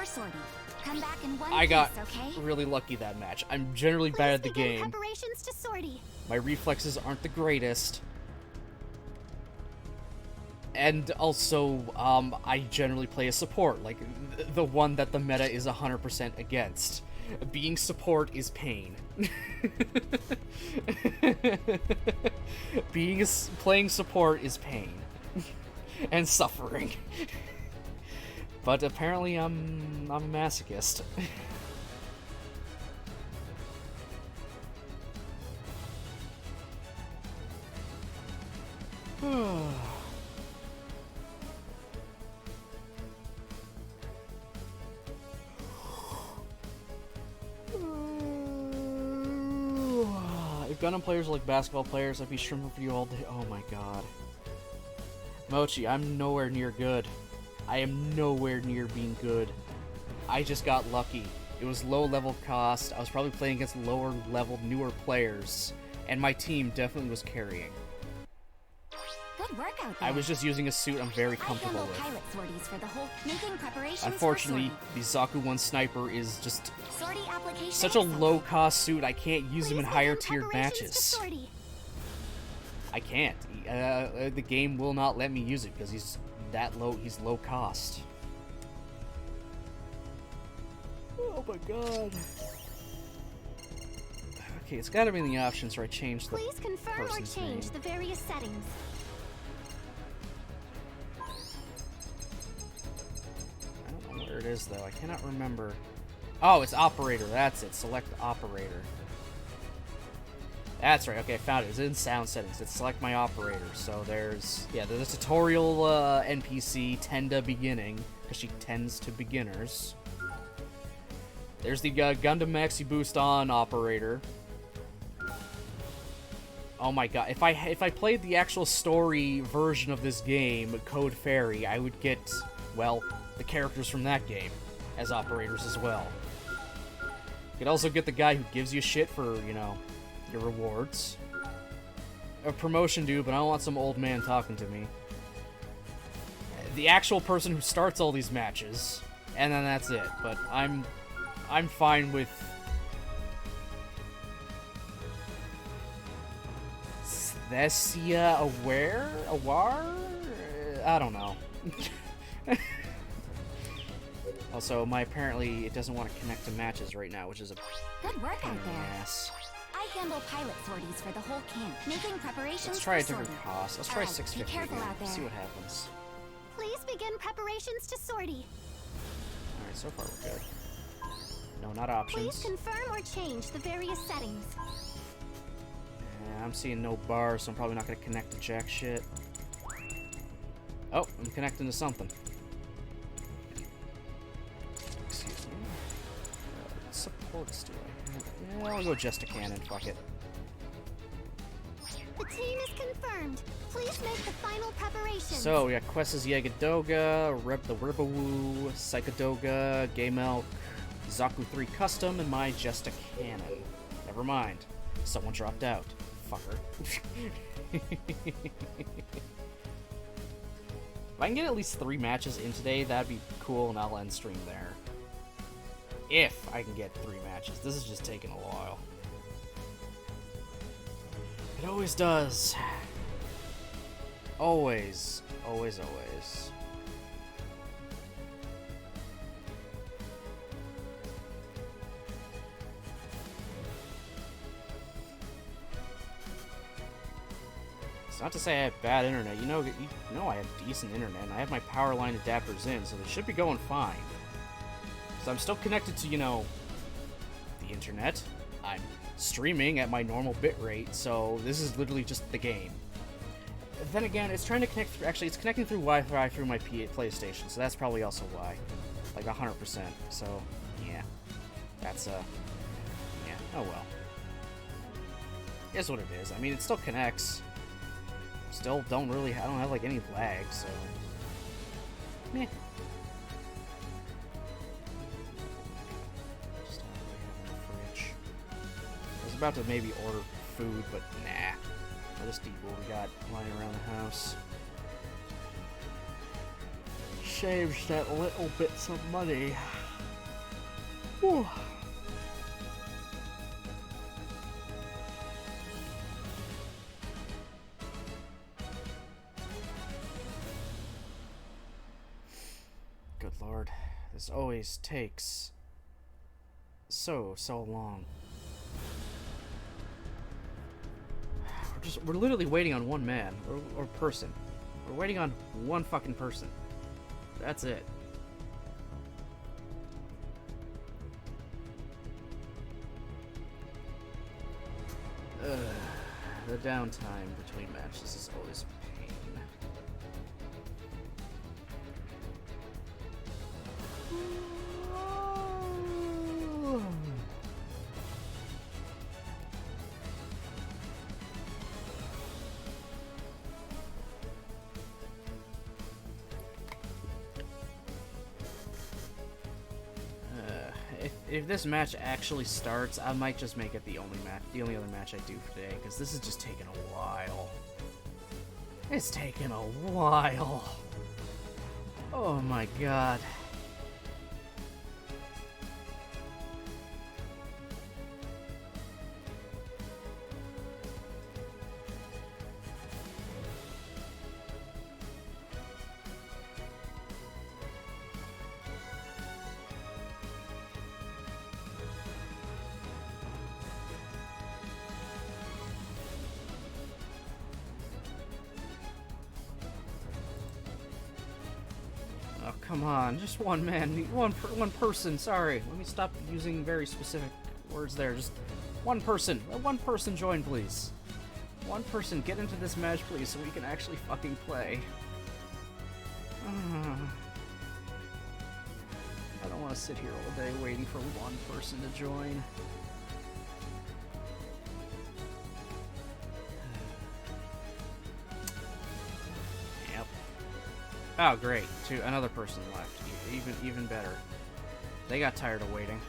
I got really lucky that match. I'm generally bad at the game. My reflexes aren't the greatest. And also, I generally play a support, like the one that the meta is 100% against. Being support is pain. Playing support is pain and suffering. But apparently, I'm a masochist. If Gundam players are like basketball players, I'd be shrimping for you all day. Oh my god. Mochi, I'm nowhere near good. I am nowhere near being good. I just got lucky. It was low level cost. I was probably playing against lower level, newer players. And my team definitely was carrying. Good work out there. I was just using a suit I'm very comfortable with. Pilot sorties for the whole, making preparations. Unfortunately, the Zaku 1 sniper is just application such a low cost suit, I can't use him in higher tiered matches. I can't. The game will not let me use it because he's that low. He's low cost. Oh my god. Okay, it's got to be in the options where I change the Please confirm or change name. the various settings. I don't know where it is though. I cannot remember. Oh, it's operator. That's it. Select operator. That's right. Okay, I found it. It's in sound settings. It's select my operator. So there's the tutorial NPC Tenda beginning because she tends to beginners. There's the Gundam Maxi Boost on operator. Oh my god! If I played the actual story version of this game, Code Fairy, I would get, well, the characters from that game as operators as well. You could also get the guy who gives you shit for, you know, your rewards. A promotion dude, but I don't want some old man talking to me. The actual person who starts all these matches, and then that's it. But I'm fine with Svesia Awar? I don't know. Also, apparently it doesn't want to connect to matches right now, which is a Good work pain out in the there. ass. I handle pilot sorties for the whole camp, making preparations Let's try a for different sortie. cost. Let's try Be 650 careful again. out there. See what happens. Please begin preparations to sortie. Alright, so far we're good. No, not Please options. confirm or change the various settings. I'm seeing no bars, so I'm probably not going to connect to jack shit. Oh, I'm connecting to something. Excuse me. What supports do I have? Yeah, I'll go just a cannon, fuck it. The team is confirmed. Please make the final preparations. So, we got Quests Yagadoga, the Ribawu, Psychodoga, Gaymelk, Zaku 3 Custom, and my Just a Cannon. Never mind. Someone dropped out. Fucker. If I can get at least 3 matches in today, that'd be cool, and I'll end stream there. If I can get 3 matches. This is just taking a while. It always does. Always. Always, always. It's not to say I have bad internet. You know I have decent internet, and I have my power line adapters in, so they should be going fine. So I'm still connected to, you know, the internet. I'm streaming at my normal bitrate, so this is literally just the game. Then again, it's trying to connect through, actually, it's connecting through Wi-Fi through my PlayStation, so that's probably also why. Like 100%, so, yeah. That's, yeah, oh well. Is what it is. I mean, it still connects. Still I don't have, like, any lag, so... Meh. Just don't really have in the fridge. I was about to maybe order food, but nah. I'll just eat what we got lying around the house. Saves that little bits of money. Whew. Good lord, this always takes so long. We're literally waiting on one man or person. We're waiting on one fucking person. That's it. The downtime between matches is always pain. If this match actually starts, I might just make it the only other match I do for today, because this is just taking a while. It's taking a while. Oh my god. Come on, just one man, one person, sorry. Let me stop using very specific Words there. Just one person. One person join, please. One person get into this match, please, so we can actually fucking play. I don't want to sit here all day waiting for one person to join. Yep. Oh, great. Another person left. Even better. They got tired of waiting.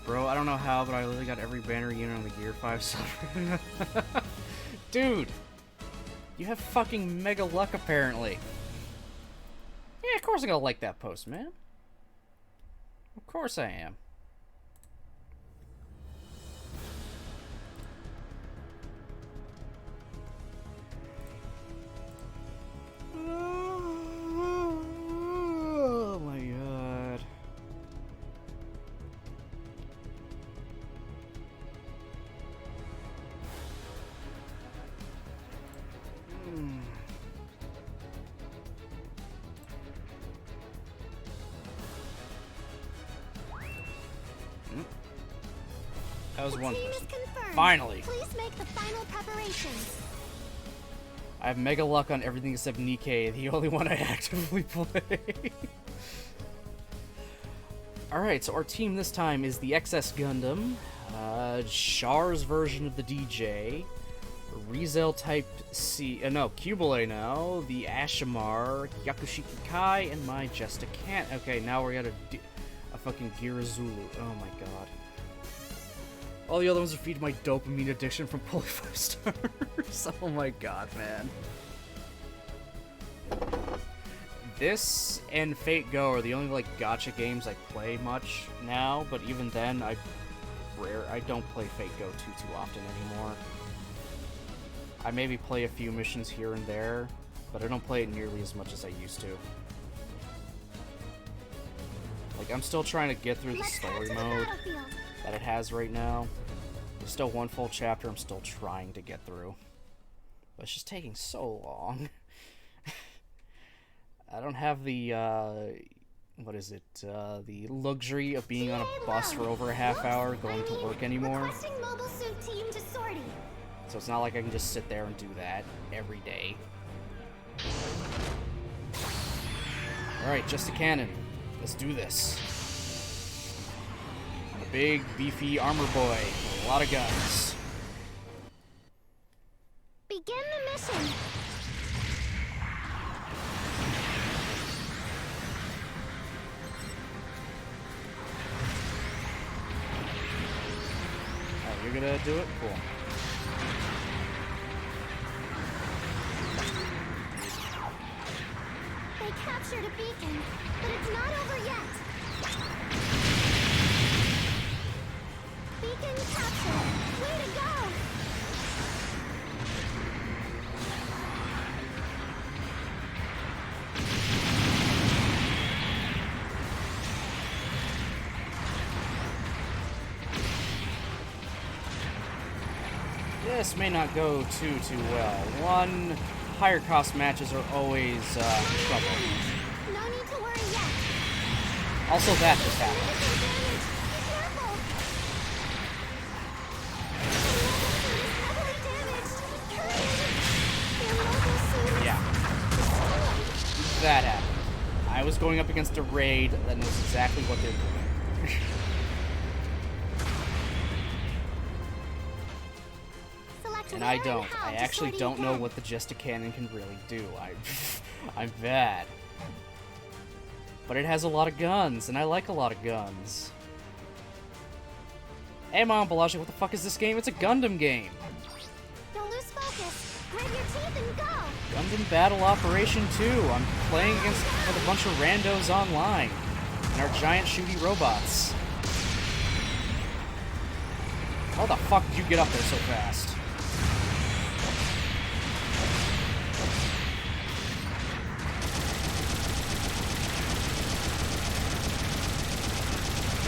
Bro, I don't know how, but I literally got every banner unit on the Gear 5 server. Dude! You have fucking mega luck, apparently. Yeah, of course I'm gonna like that post, man. Of course I am. Oh my god. That was one person. Finally! Please make the final preparations. I have mega luck on everything except Nikkei, the only one I actively play. Alright, so our team this time is the XS Gundam, Char's version of the DJ, Rizel Type C, no, Cubile now, the Ashimar, Yakushiki Kai, and my Jesta Can't. Okay, now we're at a fucking Girazulu. Oh my god. All the other ones are feeding my dopamine addiction from pulling 5 stars. Oh my god, man. This and Fate Go are the only like gacha games I play much now, but even then I don't play Fate Go too often anymore. I maybe play a few missions here and there, but I don't play it nearly as much as I used to. Like, I'm still trying to get through the story mode that it has right now. There's still one full chapter I'm still trying to get through. But it's just taking so long. I don't have the, what is it, the luxury of being on a bus for over a half hour going to work anymore. So it's not like I can just sit there and do that every day. Alright, just a cannon. Let's do this. I'm a big, beefy armor boy with a lot of guns. Begin the mission. Alright, you're gonna do it? Cool. They captured a beacon, but it's not over yet. Beacon captured. Way to go! This may not go too well. One, higher cost matches are always trouble. No need to worry yet. Also, that just happened. Yeah. That happened. I was going up against a raid that knows exactly what they're doing. And I don't. I actually don't know what the Jesta Cannon can really do. I'm bad. But it has a lot of guns, and I like a lot of guns. Hey, Mom Balaji, what the fuck is this game? It's a Gundam game. Don't lose focus. Grit your teeth and go. Gundam Battle Operation 2. I'm playing with a bunch of randos online. And our giant shooty robots. How the fuck did you get up there so fast?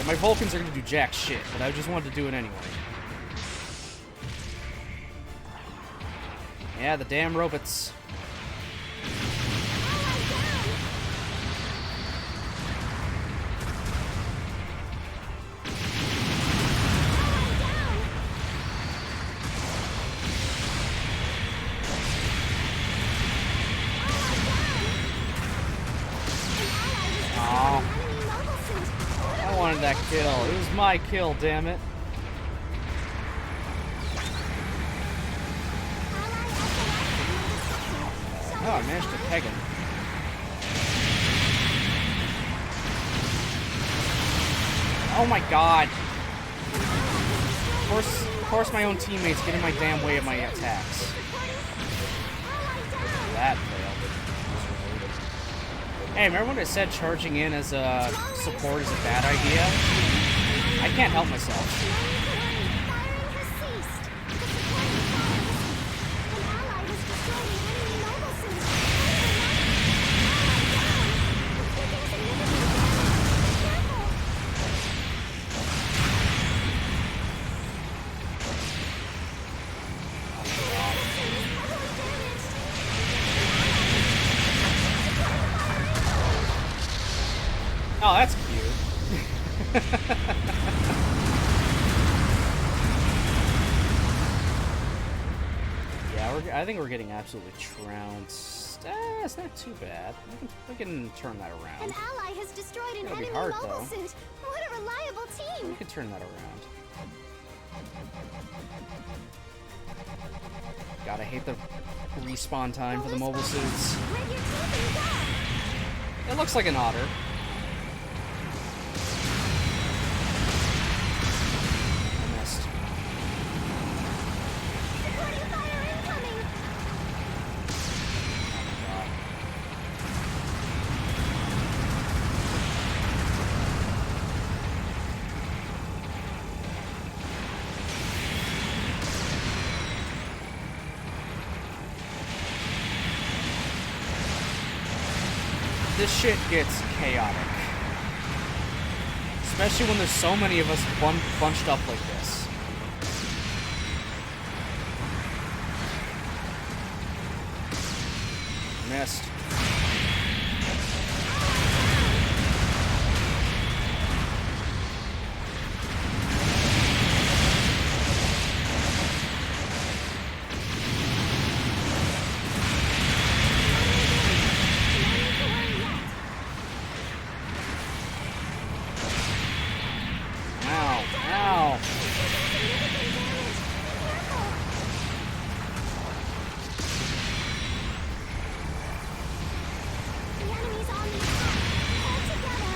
My Vulcans are gonna do jack shit, but I just wanted to do it anyway. Yeah, the damn robots. No. I wanted that kill. It was my kill, damn it. Oh, I managed to peg him. Oh my god. Of course my own teammates get in my damn way of my attacks. That failed. Hey, remember when I said charging in as a support is a bad idea? I can't help myself. Oh, that's cute. Yeah, I think we're getting absolutely trounced. It's not too bad. We can turn that around. An ally has destroyed an It'll be enemy hard, mobile though. suit. What a reliable team! We can turn that around. Gotta hate the respawn time for the mobile suits. It looks like an otter. I missed. Supporting fire incoming! Oh my god. This shit gets chaotic. Especially when there's so many of us bunched up like this. Missed. Ow, ow. The enemy's on the attack! Hold together!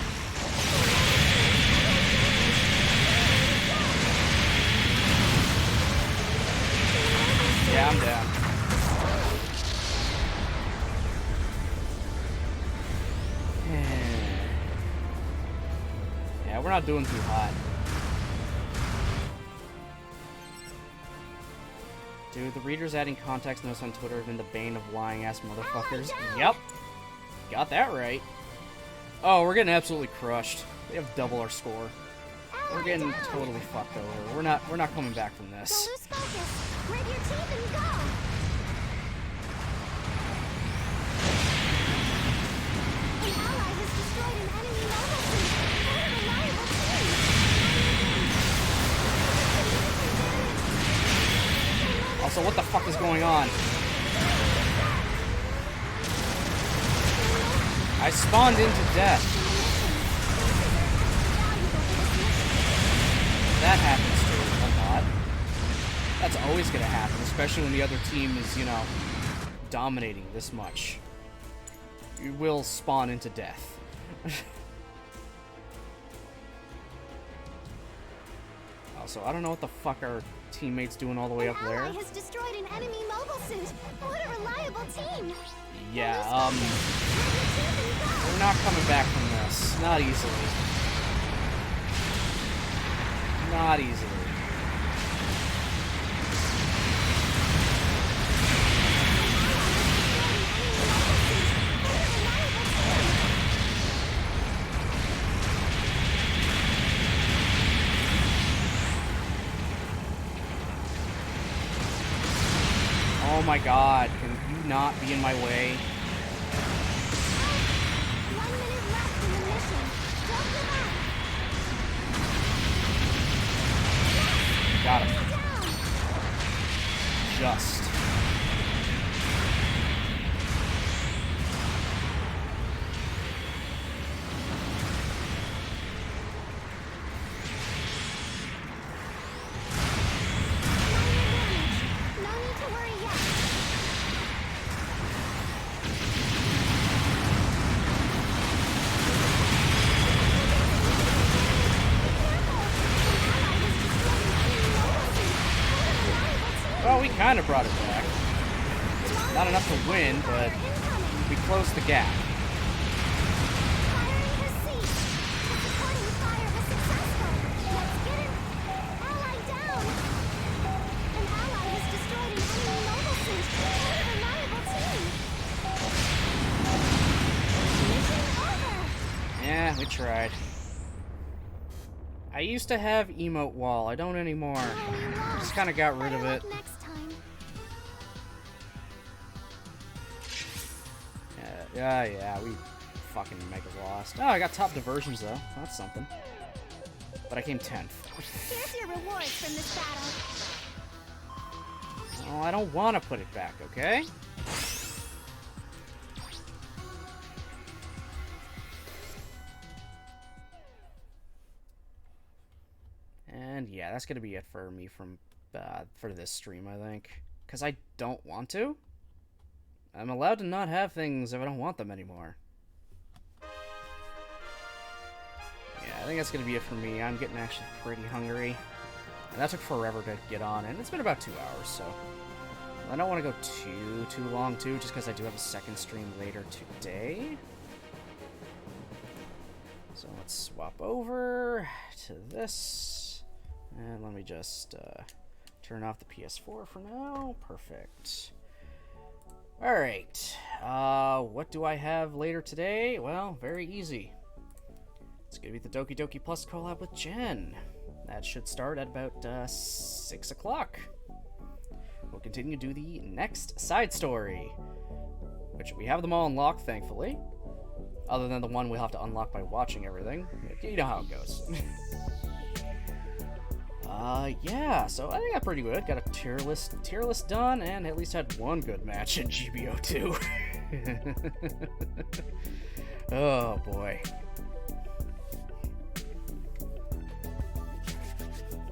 Yeah, I'm down. Yeah, we're not doing too hot. Dude, the readers adding context notes on Twitter have been the bane of lying-ass motherfuckers. Yep. Got that right. Oh, we're getting absolutely crushed. We have double our score. We're getting totally fucked over. We're not coming back from Don't this. lose focus! Grit your teeth and go! An ally has destroyed an enemy mobile suit! What a reliable team! Also, what the fuck is going on? I spawned into death. That happens too a lot. That's always gonna happen, especially when the other team is, you know, dominating this much. You will spawn into death. Also, I don't know what the fuck our teammates doing all the way up An there. ally has destroyed an enemy mobile suit! What a reliable team! Yeah, Grit your teeth and go! we're not coming back from this. Not easily. Not easily. Oh my god, can you not be in my way? 1 minute left in the mission. Don't give up! Got him. Down! Just. kind of brought it back. Not enough to win, but we closed the gap. Firing his seat. The supporting fire was successful. Let's get an ally down. An ally has destroyed an enemy mobile suit. What a reliable team. Mission over. Yeah, we tried. I used to have emote wall. I don't anymore. Just kind of got rid of it. Next time. Yeah, we fucking mega lost. Oh, I got top diversions though. That's something. But I came 10th. Here's your rewards from this battle. Oh, I don't want to put it back, okay? And yeah, that's gonna be it for me from for this stream, I think. Because I don't want to. I'm allowed to not have things if I don't want them anymore. Yeah, I think that's gonna be it for me. I'm getting actually pretty hungry. And that took forever to get on, and it's been about 2 hours, so... I don't want to go too long, too, just because I do have a second stream later today. So let's swap over to this. And let me just turn off the PS4 for now. Perfect. Alright. What do I have later today? Well, very easy. It's going to be the Doki Doki Plus collab with Jen. That should start at about 6 o'clock. We'll continue to do the next side story, which we have them all unlocked, thankfully. Other than the one we'll have to unlock by watching everything. You know how it goes. Yeah, so I think that's pretty good. Got a tier list done, and at least had one good match in GBO2. Oh, boy.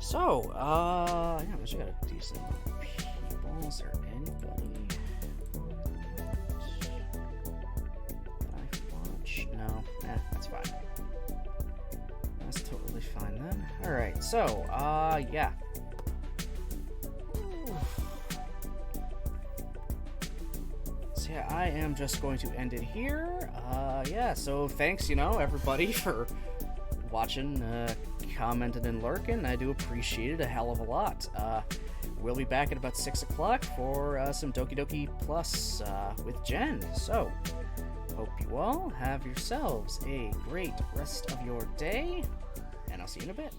So, yeah, I actually got a decent amount of people. Is there anybody? Knife launch? No, that's fine. That's totally fine then. Alright, so, yeah. So yeah, I am just going to end it here. Yeah, so thanks, everybody for watching, commenting and lurking. I do appreciate it a hell of a lot. We'll be back at about 6 o'clock for some Doki Doki Plus with Jen. So, hope you all have yourselves a great rest of your day, and I'll see you in a bit.